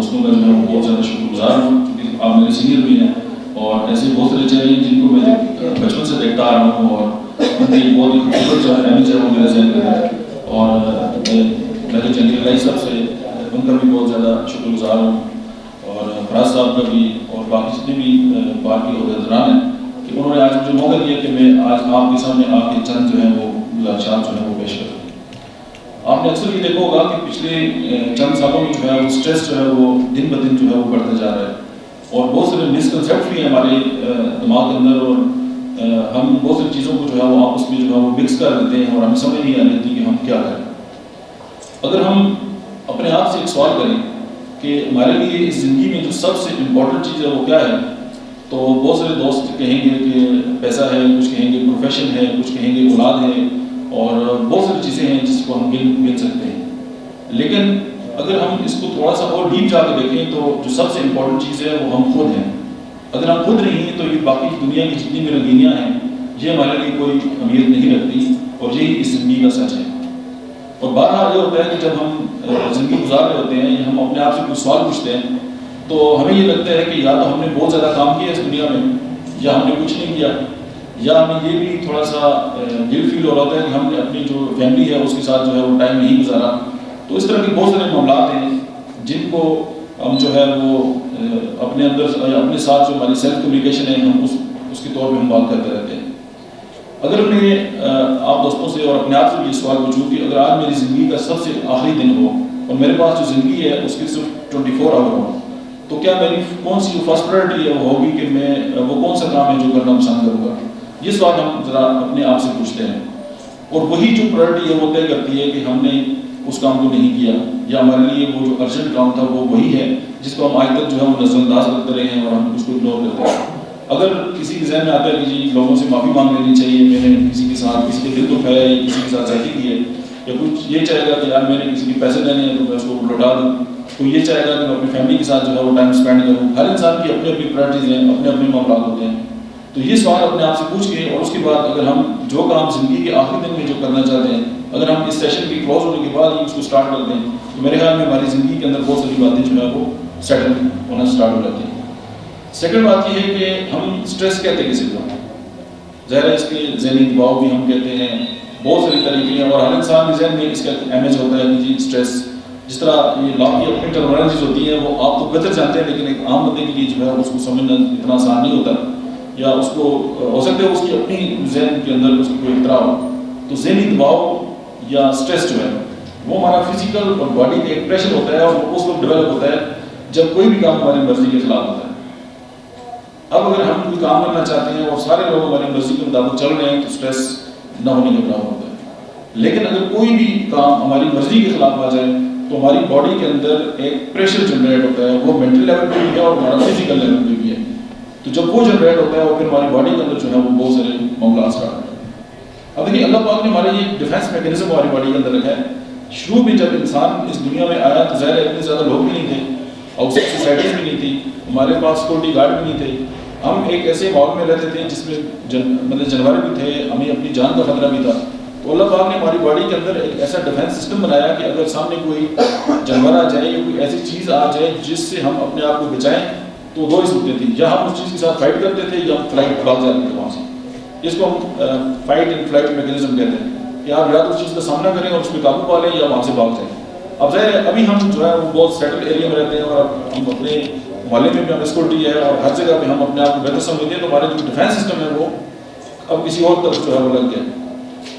دوستوں کا جو ہے وہ بہت زیادہ شکر گزار ہوں، کیونکہ آپ میرے سینئر بھی ہیں اور ایسے بہت سارے چہرے ہیں جن کو میں بچپن سے دیکھتا آ رہا ہوں، اور ان کی بہت ہی خوبصورت جو ہے امیج ہے وہ میرے ذہن میں ہے، اور میں تو چندی لائی صاحب سے ان کا بھی بہت زیادہ شکر گزار ہوں، اور فراز صاحب کا بھی، اور باقی جتنے بھی باقی عہدیداران ہیں کہ انہوں نے آج مجھے موقع دیا کہ میں آج آپ کے سامنے آپ کے چند جو ہیں وہ گزارشات جو ہیں وہ پیش کروں۔ آپ نے اکثر یہ دیکھا ہوگا کہ پچھلے چند سالوں میں جو ہے وہ سٹریس جو ہے وہ دن بدن جو ہے وہ بڑھتا جا رہا ہے، اور بہت سارے مسکنسیپٹ بھی ہیں ہمارے دماغ کے اندر، اور ہم بہت ساری چیزوں کو جو ہے وہ آپس میں جو ہے وہ مکس کر دیتے ہیں اور ہمیں سمجھ نہیں آ رہی کہ ہم کیا کریں۔ اگر ہم اپنے آپ سے ایک سوال کریں کہ ہمارے لیے اس زندگی میں جو سب سے امپورٹنٹ چیز ہے وہ کیا ہے، تو بہت سارے دوست کہیں گے کہ پیسہ ہے، کچھ کہیں گے پروفیشن ہے، کچھ کہیں گے اولاد ہے، اور بہت ساری چیزیں ہیں جس کو ہم گن سکتے ہیں۔ لیکن اگر ہم اس کو تھوڑا سا اور ڈیپ جا کے دیکھیں تو جو سب سے امپورٹنٹ چیز ہے وہ ہم خود ہیں۔ اگر ہم خود نہیں ہیں تو یہ باقی دنیا کی جتنی بھی رنگینیاں ہیں یہ ہمارے لیے کوئی اہمیت نہیں رکھتی، اور یہی اس زندگی کا سچ ہے۔ اور بارہا یہ ہوتا ہے کہ جب ہم زندگی گزار رہے ہوتے ہیں یا ہم اپنے آپ سے کوئی سوال پوچھتے ہیں تو ہمیں یہ لگتا ہے کہ یا تو ہم نے بہت زیادہ کام کیا اس دنیا میں، یا ہم نے کچھ نہیں کیا، یا ہمیں یہ بھی تھوڑا سا گلٹ فیل ہو رہا ہوتا ہے کہ ہم نے اپنی جو فیملی ہے اس کے ساتھ جو ہے وہ ٹائم نہیں گزارا۔ تو اس طرح کے بہت سارے معاملات ہیں جن کو ہم جو ہے وہ اپنے اندر اپنے ساتھ جو ہماری سیلف کمیونیکیشن ہے ہم اس کے طور پہ ہم بات کرتے رہتے ہیں۔ اگر میں آپ دوستوں سے اور اپنے آپ سے یہ سوال پوچھوں کہ اگر آج میری زندگی کا سب سے آخری دن ہو اور میرے پاس جو زندگی ہے اس کی صرف 24 آور ہو، تو کیا میری کون سی فرسٹ پرائرٹی ہے وہ ہوگی کہ میں وہ کون سا کام ہے جو کرنا پسند کروں گا؟ یہ سوال ہم ذرا اپنے آپ سے پوچھتے ہیں، اور وہی جو پرائرٹی ہے وہ طے کرتی ہے کہ ہم نے اس کام کو نہیں کیا، یا ہمارے لیے وہ جو ارجنٹ کام تھا وہ وہی ہے جس کو ہم آج تک جو ہے وہ نظر انداز کرتے رہے ہیں اور ہم اس کو اگنور کرتے ہیں۔ اگر کسی کے ذہن میں آتا ہے کہ جی لوگوں سے معافی مانگ لینی چاہیے، میں نے کسی کے ساتھ کسی کے دل دکھایا ہے، کسی کے ساتھ زیادتی کی ہے، یا کچھ یہ چاہے گا کہ یار میں نے کسی کے پیسے لینے ہیں تو میں اس کو لوٹا دوں، کوئی یہ چاہے گا کہ میں اپنی فیملی کے ساتھ جو ہے وہ ٹائم اسپینڈ کروں۔ ہر انسان کی اپنی اپنی پرائرٹیز ہیں، اپنے اپنے معاملات ہوتے ہیں۔ تو یہ سوال اپنے آپ سے پوچھ کے اور اس کے بعد اگر ہم جو کام زندگی کے آخری دن میں جو کرنا چاہتے ہیں، اگر ہم اس سیشن کی کلوز ہونے کے بعد ہی اس کو اسٹارٹ کرتے ہیں تو میرے خیال میں ہماری زندگی کے اندر بہت ساری باتیں جو ہے وہ سیٹل ہونا اسٹارٹ ہو جاتی ہیں۔ سیکنڈ بات یہ ہے کہ ہم اسٹریس کہتے ہیں کسی کو، ظاہر ہے اس کے ذہنی دباؤ بھی ہم کہتے ہیں، بہت ساری طریقے ہیں، اور ہر انسان کے ذہن میں اس کا اہمیت ہوتا ہے کہ جی اسٹریس، جس طرح یہ لا کی اپنی ٹرمینالوجیز ہوتی ہیں وہ آپ تو بہتر جانتے ہیں، لیکن ایک عام بندے کے لیے جو ہے اس کو سمجھنا اتنا آسان نہیں ہوتا، یا اس کو ہو سکتا ہے اس کی اپنی ذہن کے اندر اس کی کوئی اختراع ہو۔ تو ذہنی دباؤ یا اسٹریس جو ہے وہ ہمارا فزیکل اور باڈی کا ایک پریشر ہوتا ہے، اور اس وقت ڈیولپ ہوتا ہے جب کوئی بھی کام ہماری مرضی کے خلاف ہوتا ہے۔ اب اگر ہم کوئی کام کرنا چاہتے ہیں اور سارے لوگ ہماری مرضی کے مطابق چل رہے ہیں تو اسٹریس نہ ہونے کے برابر ہوتا ہے۔ لیکن اگر کوئی بھی کام ہماری مرضی کے خلاف آ جائے تو ہماری باڈی کے اندر ایک پریشر جنریٹ ہوتا ہے، وہ مینٹل لیول پہ بھی ہے اور ہمارا فزیکل لیول پہ بھی ہے۔ تو جب وہ جنریٹ ہوتا ہے اور پھر ہماری باڈی کے اندر جو ہے وہ بہت سارے معاملات اسٹارٹ ہوتے ہیں۔ اب دیکھیے اللہ پاک نے ہمارے یہ ڈیفینس میکینزم ہماری باڈی کے اندر رکھا ہے۔ شروع میں جب انسان اس دنیا میں آیا تو ظاہر اتنے زیادہ لوگ بھی نہیں تھے، آؤٹ سائڈ سوسائٹیز بھی نہیں تھی، ہمارے پاس سیکورٹی گارڈ بھی نہیں تھے، ہم ایک ایسے ماحول میں رہتے تھے جس میں مطلب جانور بھی تھے، ہمیں اپنی جان کا خطرہ بھی تھا۔ تو اللہ پاک نے ہماری باڈی کے اندر ایک ایسا ڈیفینس سسٹم بنایا کہ اگر سامنے کوئی جانور آ جائے یا کوئی ایسی چیز آ جائے جس سے ہم اپنے آپ کو بچائیں تو دو ہی صورتیں تھیں، یا ہم اس چیز کے ساتھ فائٹ کرتے تھے یا ہم فلائٹ بھاگ جاتے تھے وہاں سے۔ اس کو ہم فائٹ اینڈ فلائٹ میکینزم کہتے ہیں کہ آپ یا تو اس چیز کا سامنا کریں اور اس پہ قابو پا لیں یا وہاں سے بھاگ جائیں۔ اب ظاہر ہے ابھی ہم جو ہے وہ بہت سیٹل ایریا میں رہتے ہیں اور ہم اپنے محلے میں بھی ہمیں سیکورٹی ہے اور ہر جگہ پہ ہم اپنے آپ کو بہتر سمجھتے ہیں، تو ہمارا جو ڈیفینس سسٹم ہے وہ اب کسی اور طرف جو ہے وہ لگ گیا۔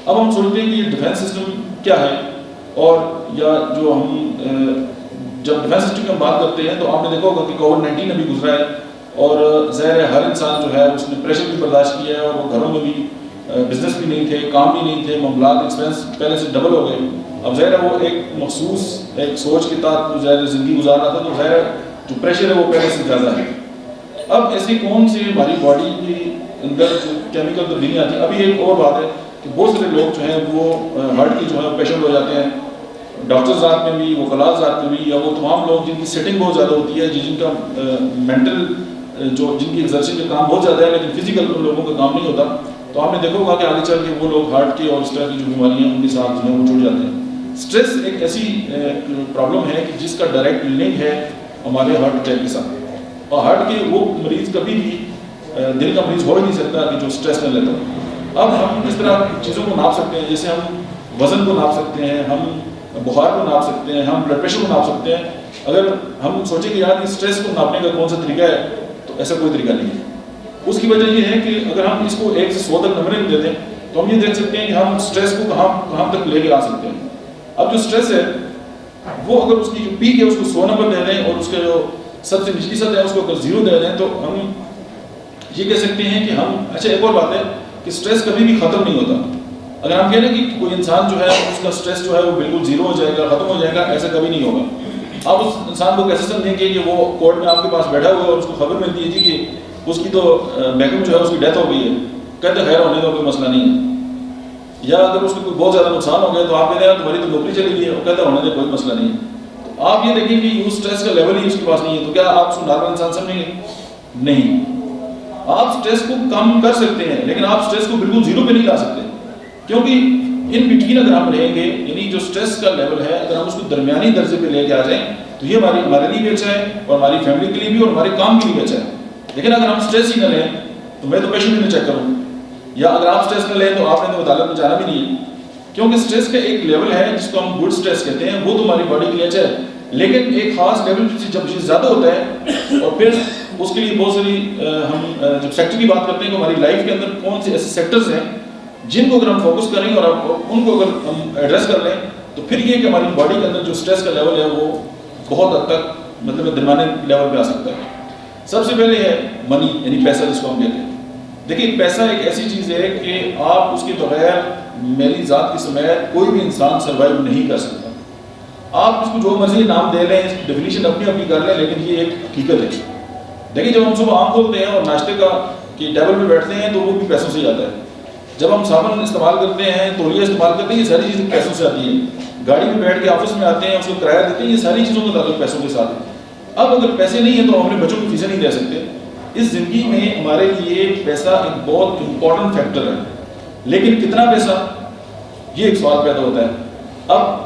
اب ہم سوچتے ہیں کہ یہ ڈیفینس سسٹم کیا ہے، اور یا جو ہم جب ڈیفینس سسٹم کی ہم بات کرتے ہیں تو آپ نے دیکھا ہوگا کہ کووڈ-19 ابھی گزرا ہے، اور ظاہر ہے ہر انسان جو ہے اس نے پریشر بھی برداشت کیا ہے، اور وہ گھروں میں بھی بزنس بھی نہیں تھے، کام بھی نہیں تھے، معاملات ایکسپینس پہلے سے ڈبل ہو گئے۔ اب ظاہر ہے وہ ایک مخصوص ایک سوچ کے تحت ظاہر زندگی گزار رہا تھا، تو ظاہر ہے جو پریشر ہے وہ پہلے سے زیادہ ہے۔ اب ایسی کون سی ہماری باڈی کے اندر جو کیمیکل تبدیلی آتی ہے، ابھی ایک اور بات ہے کہ بہت سارے لوگ جو ہیں وہ ہارٹ کی جو ہے پیشنٹ ہو جاتے ہیں، ڈاکٹرز ذات میں بھی، وکلاء ذات میں بھی، یا وہ تمام لوگ جن کی سیٹنگ بہت زیادہ ہوتی ہے، جن کا مینٹل جو جن کی ایگزرشن کا کام بہت زیادہ ہے لیکن فزیکل ان لوگوں کا کام نہیں ہوتا، تو آپ نے دیکھا ہوگا کہ آگے چل کے وہ لوگ ہارٹ کی اور اس طرح کی جو بیماریاں ہیں ان کے ساتھ جو ہے وہ جڑ جاتے ہیں۔ اسٹریس ایک ایسی پرابلم ہے کہ جس کا ڈائریکٹ لنک ہے ہمارے ہارٹ اٹیک کے ساتھ. اور ہارٹ کے وہ مریض کبھی بھی دل کا مریض ہو ہی نہیں سکتا کہ جو اسٹریس نہ لیتا ہو. اب ہم اس طرح چیزوں کو ناپ سکتے ہیں, جیسے ہم وزن کو ناپ سکتے ہیں, ہم بخار کو ناپ سکتے ہیں, ہم بلڈ پریشر کو ناپ سکتے ہیں. اگر ہم سوچیں کہ یار اسٹریس کو ناپنے کا کون سا طریقہ ہے, تو ایسا کوئی طریقہ نہیں ہے. اس کی وجہ یہ ہے کہ اگر ہم اس کو 1 سے 100 تک نمبرنگ دے دیں تو ہم یہ دیکھ سکتے ہیں کہ ہم اسٹریس کو کہاں تک لے کے آ سکتے ہیں. اب جو اسٹریس ہے وہ اگر اس کی جو پیک ہے اس کو 100 نمبر دے دیں, اور اس کا جو سب سے نچلی سطح ہے اس کو اگر 0 دے دیں, تو ہم یہ کہہ سکتے ہیں کہ ہم اچھا. ایک اور بات ہے کہ اسٹریس کبھی بھی ختم نہیں ہوتا. اگر ہم کہہ رہے ہیں کہ کوئی انسان جو ہے اس کا اسٹریس جو ہے وہ بالکل 0 ہو جائے گا, ختم ہو جائے گا, ایسا کبھی نہیں ہوگا. آپ اس انسان کو کیسے سمجھیں گے کہ وہ کورٹ میں آپ کے پاس بیٹھا ہوا ہے اور اس کو خبر ملتی ہے جی کہ اس کی تو بیگم جو ہے اس کی ڈیتھ ہو گئی ہے, کہتے خیر ہونے کا کوئی مسئلہ نہیں ہے. یا اگر اس کو کوئی بہت زیادہ نقصان ہو گیا تو آپ کہتے ہیں تمہاری تو نوکری چلی گئی ہے, وہ کہتے ہونے کا کوئی مسئلہ نہیں ہے. تو آپ یہ دیکھیں کہ اس اسٹریس کا لیول ہی اس کے پاس نہیں ہے, تو کیا آپ اس کو نارمل انسان سمجھیں گے؟ نہیں. آپ اسٹریس کو کم کر سکتے ہیں لیکن آپ اسٹریس کو بالکل 0 پہ نہیں لا سکتے, کیونکہ ان بٹوین اگر ہم رہیں گے, یعنی جو اسٹریس کا لیول ہے اگر ہم اس کو درمیانی درجے پہ لے کے آ جائیں تو یہ ہمارے لیے بھی اچھا ہے, اور ہماری فیملی کے لیے بھی, اور ہمارے کام کے لیے بھی اچھا ہے. لیکن اگر ہم اسٹریس ہی نہ لیں تو میں تو پیشنٹ بھی نہ چیک کروں, یا اگر آپ اسٹریس نہ لیں تو آپ نے تو عدالت میں جانا بھی نہیں ہے. کیونکہ اسٹریس کا ایک لیول ہے جس کو ہم گڈ اسٹریس کہتے ہیں, وہ تو ہماری باڈی کے لیے اچھا ہے. لیکن ایک خاص لیول جب یہ زیادہ ہوتا ہے, اور پھر اس کے لیے بہت ساری ہم جب سیکٹر کی بات کرتے ہیں کہ ہماری لائف کے اندر کون سے ایسے سیکٹرز ہیں جن کو اگر ہم فوکس کریں اور ان کو اگر ہم ایڈریس کر لیں, تو پھر یہ کہ ہماری باڈی کے اندر جو اسٹریس کا لیول ہے وہ بہت حد تک مطلب درمیانے لیول پہ آ سکتا ہے. سب سے پہلے ہے منی, یعنی پیسہ جس کو ہم کہتے ہیں. دیکھیے پیسہ ایک ایسی چیز ہے کہ آپ اس کے بغیر میری ذات کی سمیت کوئی بھی انسان سروائیو نہیں کر سکتا. آپ اس کو جو مرضی نام دے لیں, ڈیفینیشن اپنی کر لیں, لیکن یہ ایک حقیقت ہے. دیکھیے جب ہم صبح آنکھ کھولتے ہیں اور ناشتے کا کہ ٹیبل پہ بیٹھتے ہیں تو وہ بھی پیسوں سے ہی آتا ہے. جب ہم صابن استعمال کرتے ہیں, تولیہ استعمال کرتے ہیں, یہ ساری چیزیں پیسوں سے آتی ہیں. گاڑی میں بیٹھ کے آفس میں آتے ہیں, اس کو کرایہ دیتے ہیں, یہ ساری چیزوں کا تعلق پیسوں کے ساتھ ہے. اب اگر پیسے نہیں ہیں تو ہم اپنے بچوں کی فیسیں نہیں دے سکتے. اس زندگی میں ہمارے لیے پیسہ ایک بہت امپورٹنٹ فیکٹر ہے, لیکن کتنا پیسہ, یہ ایک سوال پیدا ہوتا ہے. اب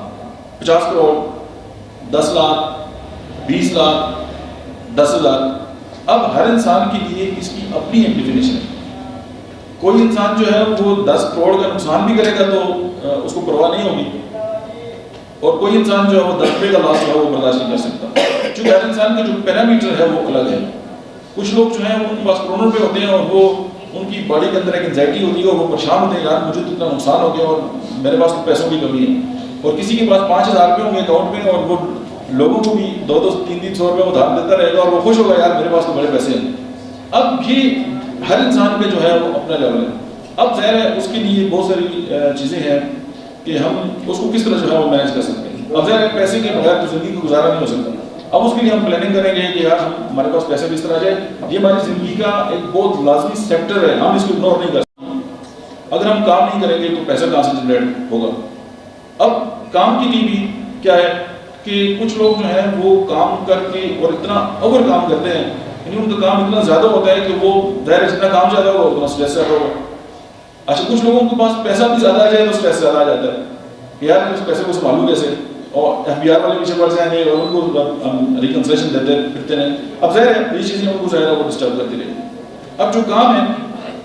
50 کروڑ, 10 لاکھ, 20 لاکھ, 10,000, اب ہر انسان کے لیے اس کی اپنی ایک ڈیفینیشن ہے. کوئی انسان جو ہے وہ 10 کروڑ کا نقصان بھی کرے گا تو اس کو پرواہ نہیں ہوگی, اور کوئی انسان جو ہے وہ 10 روپے کا لاس جو ہے وہ برداشت نہیں کر سکتا. چونکہ ہر انسان کا جو پیرامیٹر ہے وہ الگ ہے. کچھ لوگ جو ہیں ان کے پاس کروڑوں روپے ہوتے ہیں اور وہ ان کی باڈی کے اندر ایک انزائٹی ہوتی ہے اور وہ پریشان ہوتے ہیں, یار مجھے تو اتنا نقصان ہو گیا اور میرے پاس تو پیسوں کی کمی ہے. اور کسی کے پاس 5,000 روپے ہوں گے اکاؤنٹ میں, اور وہ لوگوں کو بھی 200-300 روپے ادھار دیتا رہے گا, اور وہ خوش ہوگا یار میرے پاس تو بڑے پیسے ہیں. اب یہ ہر انسان پہ جو ہے وہ اپنا لیول ہے. اب ظاہر ہے اس کے لیے بہت ساری چیزیں ہیں کہ ہم اس کو کس طرح جو ہے وہ مینیج کر سکتے ہیں. اب ظاہر ہے پیسے کے بغیر تو زندگی کو گزارا نہیں ہو سکتا. اب اس کے لیے ہم پلاننگ کریں گے کہ یار ہمارے پاس پیسے بھی اس طرح جائے. یہ ہماری زندگی کا ایک بہت لازمی سیکٹر ہے, ہم اس کو اگنور نہیں کر سکتے. اگر ہم کام نہیں کریں گے تو پیسہ کہاں سے جنریٹ ہوگا. اب کام کے لیے بھی کیا ہے کہ کچھ لوگ جو ہیں وہ کام کر کے اور اتنا اوور کام کرتے ہیں, یعنی ان کا کام اتنا زیادہ ہوتا ہے کہ وہ ظاہر جتنا کام زیادہ ہوگا اتنا اسٹریس زیادہ ہوگا. اچھا کچھ لوگوں کے پاس پیسہ بھی زیادہ آ جائے تو اسٹریس زیادہ آ جاتا ہے کہ یار اس پیسے کو سنبھالوں کیسے, اور FBR والے پیچھے پڑ جائیں گے اور ان کو ریکنسلیشن دیتے پھرتے ہیں. اب ظاہر ہے یہ چیزیں ان کو ظاہر ہے وہ ڈسٹرب کرتی رہی. اب جو کام ہے,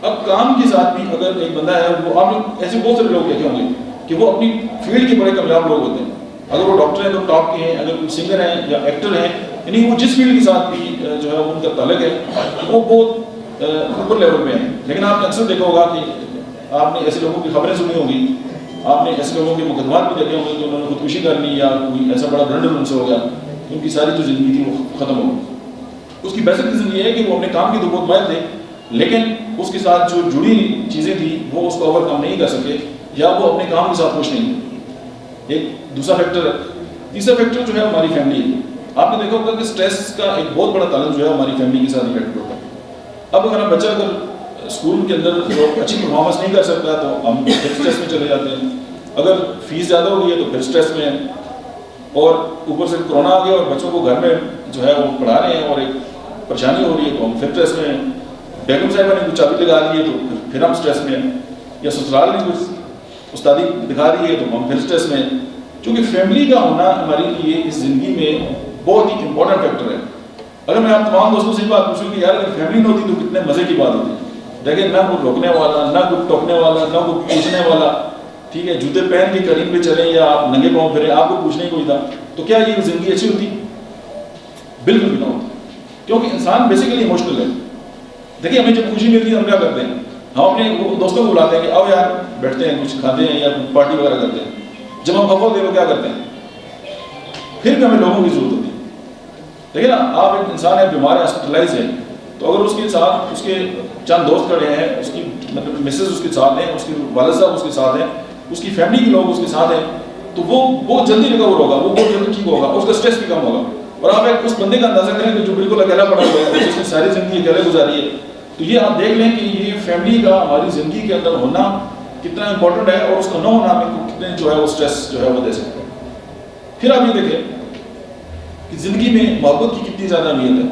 اب کام کے ساتھ بھی اگر ایک بندہ ہے, وہ آپ لوگ ایسے بہت سارے لوگ دیکھے ہوں گے کہ وہ اپنی فیلڈ کے بڑے کامیاب لوگ ہوتے ہیں. اگر وہ ڈاکٹر ہیں تو ٹاپ کے ہیں, اگر کوئی سنگر ہیں یا ایکٹر ہیں, یعنی وہ جس فیلڈ کے ساتھ بھی جو ہے ان کا تعلق ہے وہ بہت اوپر لیول پہ ہیں. لیکن آپ نے اکثر دیکھا ہوگا کہ آپ نے ایسے لوگوں کی خبریں سنی ہوں گی, آپ نے ایسے لوگوں کے مقدمات بھی دیکھے ہوں گے کہ انہوں نے خودکشی کر لی یا کوئی ایسا بڑا بلنڈر ان سے ہو گیا, ان کی ساری جو زندگی تھی وہ ختم ہو گئی. اس کی بیسک ریزن یہ ہے کہ وہ اپنے کام کی تو بہت ماہر تھے, لیکن اس کے ساتھ جو جڑی چیزیں تھیں وہ اس کو اوور کم نہیں کر سکے, یا وہ اپنے کام کے ساتھ خوش نہیں. ایک دوسرا فیکٹر ہے. تیسرا فیکٹر جو ہے ہماری فیملی ہے. آپ نے دیکھا ہوگا کہ اسٹریس کا ایک بہت بڑا تعلق جو ہے ہماری فیملی کے ساتھ ریلیٹڈ ہوتا ہے. اب اگر ہم بچہ اگر اسکول کے اندر اچھی پرفارمنس نہیں کر سکتا تو ہم پھر اسٹریس میں چلے جاتے ہیں. اگر فیس زیادہ ہو گئی ہے تو پھر اسٹریس میں ہیں, اور اوپر سے کرونا آ گیا اور بچوں کو گھر میں جو ہے وہ پڑھا رہے ہیں اور ایک پریشانی ہو رہی ہے تو ہم پھر اسٹریس میں ہیں. بیگم صاحبہ نے کچھ چابی لگا دی ہے تو پھر ہم اسٹریس میں ہیں, یا سسرال نے کچھ استادی دکھا رہی ہے تو ہم پھر اسٹریس میں ہیں. چونکہ فیملی کا ہونا ہمارے لیے اس زندگی میں بہت ہی امپورٹنٹ فیکٹر ہے. اگر میں آپ تمام دوستوں سے بات پوچھوں کہ یار اگر فیملی نہ ہوتی تو کتنے مزے کی بات ہوتی. دیکھیں نہ کوئی روکنے والا, نہ کوئی ٹوکنے والا, نہ کوئی پوچھنے والا, ٹھیک ہے, جوتے پہن کے کریم پہ چلیں یا آپ ننگے پاؤں پھریں, آپ کو پوچھنے کوئی تھا, تو کیا یہ زندگی اچھی ہوتی؟ بالکل بھی نہ ہوتی. کیونکہ انسان بیسیکلی ایموشنل ہے. دیکھیے ہمیں جب خوشی ملتی ہے ہم کیا کرتے ہیں, ہم اپنے دوستوں کو بلاتے ہیں کہ آؤ یار بیٹھتے ہیں, کچھ کھاتے ہیں یا پارٹی وغیرہ کرتے ہیں. جب ہم افورڈ دے کیا کرتے ہیں, پھر بھی ہمیں لوگوں کی ضرورت ہوتی ہے. دیکھیں نا, آپ ایک انسان ہے, بیمار ہے, ہاسپٹلائز ہے, تو اگر اس کے ساتھ اس کے چند دوست کھڑے ہیں, اس کی مطلب مسز اس کے ساتھ ہیں, اس کے والد صاحب اس کے ساتھ ہیں, اس کی فیملی کے لوگ اس کے ساتھ ہیں, تو وہ بہت جلدی ریکور ہوگا, وہ بہت جلدی ٹھیک ہوگا, اس کا اسٹریس بھی کم ہوگا. اور آپ ایک اس بندے کا اندازہ کریں کہ جو بالکل اکیلا پڑا ہوا ہے, جس نے ساری زندگی اکیلے گزاری ہے, تو یہ آپ دیکھ لیں کہ یہ فیملی کا ہماری زندگی کے اندر ہونا کتنا امپورٹنٹ ہے, اور اس کا نہ ہونا ہمیں کتنے جو ہے وہ اسٹریس جو ہے وہ دے سکتے ہیں. پھر آپ یہ دیکھیں کہ زندگی میں محبت کی کتنی زیادہ اہمیت ہے.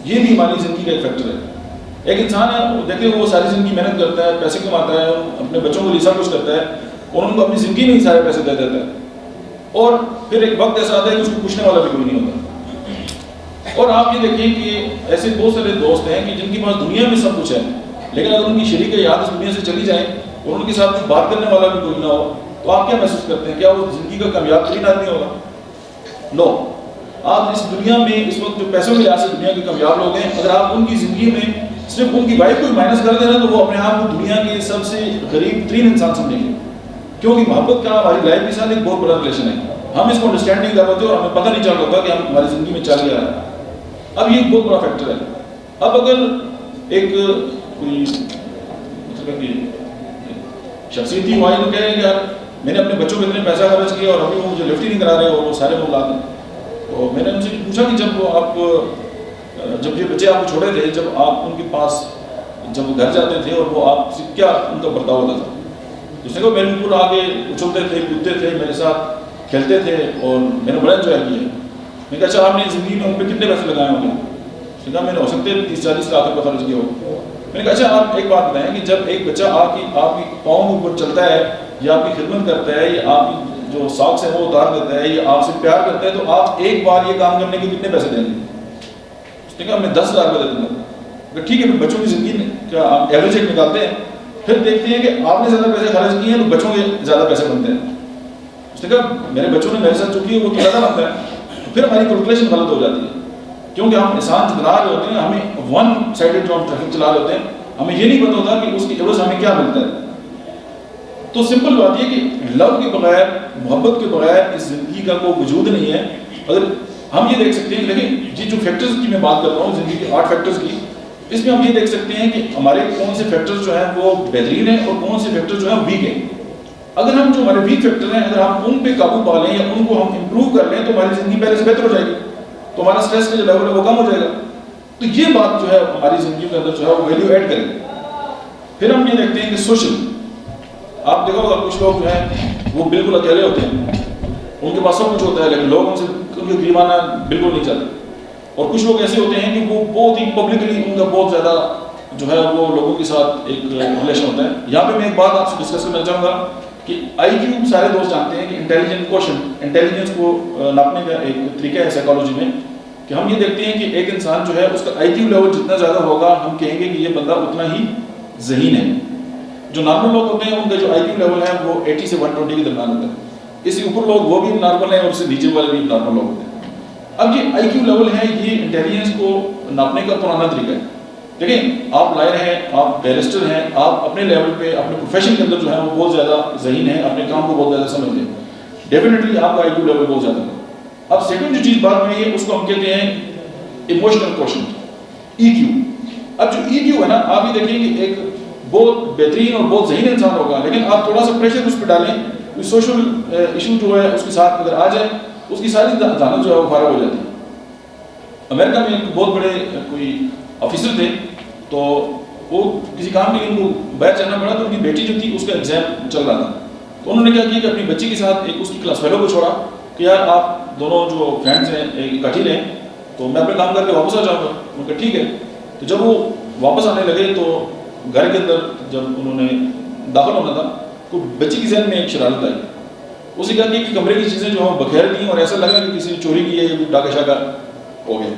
یہ بھی ہماری زندگی کا ایک فیکٹر ہے. ایک انسان ہے, دیکھیں وہ ساری زندگی محنت کرتا ہے, پیسے کماتا ہے, اپنے بچوں کے لیے سب کچھ کرتا ہے, اور ان کو اپنی زندگی میں ہی سارے پیسے دے دیتا ہے, اور پھر ایک وقت ایسا آتا ہے کہ اس کو پوچھنے والا بھی کوئی نہیں ہوتا. اور آپ یہ دیکھیں کہ ایسے بہت سارے دوست ہیں کہ جن کے پاس دنیا میں سب کچھ ہے, لیکن اگر ان کی شریک یاد اس دنیا سے چلی جائیں اور ان کے ساتھ بات کرنے والا بھی کوئی نہ ہو, تو آپ کیا محسوس کرتے ہیں؟ کیا وہ زندگی کا کامیاب ترین آدمی ہوگا؟ نو. آپ اس دنیا میں اس وقت جو پیسوں کے لحاظ سے دنیا کے کامیاب لوگ ہیں, اگر آپ ان کی زندگی میں صرف ان کی وائف کو مائنس کر دیں نا, تو وہ اپنے آپ کو دنیا کے سب سے غریب ترین انسان سمجھیں گے. کیونکہ محبت کا ہماری لائف کے ساتھ ایک بہت بڑا ریلیشن ہے. ہم اس کو انڈرسٹینڈ نہیں کر پاتے اور ہمیں پتہ نہیں چل رہا کہ ہم ہماری زندگی میں چل گیا ہے. اب یہ ایک بہت بڑا فیکٹر ہے. اب اگر ایک کوئی شخصیت ہی ہماری تو کہہ رہے ہیں کہ یار میں نے اپنے بچوں پہ اتنے پیسہ خرچ کیا اور ابھی وہ مجھے لفٹ ہی نہیں کرا رہے, اور وہ سارے لوگ لاتے ہیں. تو میں نے ان سے پوچھا کہ جب یہ بچے آپ کو چھوڑے تھے, جب آپ ان کے پاس جب گھر جاتے تھے اور وہ آپ سے کیا ان کا برتاؤ ہوتا تھا؟ اس نے کہا میرے اوپر آگے اچھلتے تھے, کودتے تھے, میرے ساتھ کھیلتے تھے, اور میں نے بڑا انجوائے کیا. میں نے کہا اچھا آپ نے زندگی میں ان پہ کتنے پیسے لگائے ہوں گے؟ اس نے کہا میں نے ہو سکتے 30-40 لاکھ روپے خرچ کیا ہو. میں نے کہا اچھا آپ ایک بات بتائیں کہ جب ایک بچہ آپ کی پاؤں کے اوپر چلتا ہے, یا آپ کی خدمت کرتا ہے, یا آپ کی جو ساکس ہے وہ اتار دیتا ہے, یا آپ سے پیار کرتا ہے, تو آپ ایک بار یہ کام کرنے کے کتنے پیسے دیں گے؟ اس نے کہا میں 10,000 روپے دے دوں گا. ٹھیک ہے, پھر بچوں کی زندگی کا آپ ایوریج ایک نکالتے ہیں, پھر دیکھتے ہیں کہ آپ نے زیادہ پیسے خرچ کیے ہیں تو بچوں کے زیادہ پیسے بنتے ہیں. اس نے کہا میرے بچوں نے میرے ساتھ جو کی ہے وہ تو زیادہ بنتا ہے. پھر ہماری کیلکولیشن غلط ہو جاتی ہے, کیونکہ ہم انسان چلا رہے ہوتے ہیں, ہمیں ون سائڈڈ جو ہم ٹریفک چلا رہے ہوتے ہیں, ہمیں یہ نہیں پتا ہوتا کہ اس کی عوض ہمیں کیا ملتا ہے. تو سمپل بات یہ کہ لو کے بغیر, محبت کے بغیر اس زندگی کا کوئی وجود نہیں ہے. اگر ہم یہ دیکھ سکتے ہیں, لیکن یہ جو فیکٹرز کی میں بات کر رہا ہوں زندگی کے 8 فیکٹرز کی, اس میں ہم یہ دیکھ سکتے ہیں کہ ہمارے کون سے فیکٹرز جو ہیں وہ بہترین ہیں اور کون سے فیکٹرز جو ہیں ویک ہیں. اگر ہم جو ہمارے ویک فیکٹر ہیں, اگر ہم ان پہ قابو پا لیں یا ان کو ہم امپروو کر لیں, تو ہماری زندگی پہلے سے بہتر ہو جائے گی, تو ہمارا اسٹریس کا جو لیول ہے وہ کم ہو جائے گا. تو یہ بات جو ہے ہماری زندگی کے اندر جو ہے وہ ویلیو ایڈ کرے. پھر ہم یہ دیکھتے ہیں کہ سوشل, آپ دیکھو ہوگا کچھ لوگ جو ہیں وہ بالکل اکیلے ہوتے ہیں, ان کے پاس سب کچھ ہوتا ہے لیکن لوگ ان سے ان کے قریب آنا بالکل نہیں چاہتے. اور کچھ لوگ ایسے ہوتے ہیں کہ وہ بہت ہی پبلکلی ان کا بہت زیادہ جو ہے وہ لوگوں کے ساتھ ایک ریلیشن ہوتا ہے. یہاں پہ میں ایک بات آپ سے ڈسکس کرنا چاہوں گا کہ آئی کیو سارے دوست جانتے ہیں کہ انٹیلیجنٹ کوشنٹ, انٹیلیجنس کو ناپنے کا ایک طریقہ ہے سائیکالوجی میں, کہ ہم یہ دیکھتے ہیں کہ ایک انسان جو ہے اس کا آئی کیو لیول جتنا زیادہ ہوگا ہم کہیں گے کہ یہ بندہ اتنا ہی ذہین ہے. جو نارمل لوگ ہوتے ہیں ان کا جو آئی کیو لیول ہے وہ 80 سے 120 کے درمیان ہوتا ہے. اس سے اوپر لوگ وہ بھی نارمل ہیں اور اس سے نیچے والے بھی نارمل لوگ ہوتے ہیں. اب یہ آئی کیو لیول ہے, یہ انٹیلیجنس کو ناپنے کا پرانا طریقہ ہے. دیکھیں آپ لائر ہیں, آپ بیرسٹر ہیں, آپ اپنے لیول پہ اپنے پروفیشن کے اندر جو ہے وہ بہت زیادہ ذہین ہیں, اپنے کام کو بہت زیادہ سمجھتے ہیں, ڈیفینیٹلی آپ کا آئی کیو لیول بہت زیادہ ہے. اب سیکنڈ جو چیز بات میں ہے اس کو ہم کہتے ہیں ایموشنل کوشنٹ, ای کیو. اب جو ای کیو ہے نا, آپ یہ دیکھیں کہ ایک بہت بہترین اور بہت ذہین انسان ہوگا, لیکن آپ تھوڑا سا پریشر اس پہ ڈالیں, کوئی سوشل ایشو جو ہے اس کے ساتھ اگر آ جائے, اس کی ساری ذہانت جو ہے وہ فارغ ہو جاتی ہے. امریکہ میں ایک بہت بڑے کوئی آفیسر تھے, تو وہ کسی کام کے لیے ان کو باہر جانا پڑا, تو ان کی بیٹی جو تھی اس کا ایگزام چل رہا تھا. تو انہوں نے کیا کیا کہ اپنی بچی کے ساتھ ایک اس کی کلاس فیلو کو چھوڑا کہ یار آپ دونوں جو فرینڈس ہیں اکٹھی رہیں, تو میں اپنے کام کر کے واپس آ جاؤں گا. ان کا ٹھیک ہے. تو جب وہ واپس آنے لگے تو گھر کے اندر جب انہوں نے داخل ہونا تھا تو بچی کی ذہن میں ایک شرارت آئی. اسی گھر کی کمرے کی چیزیں جو ہیں بکھیر دیں اور ایسا لگا کہ کسی نے چوری کی ہے یا ڈاکہ شاکہ ہو گیا.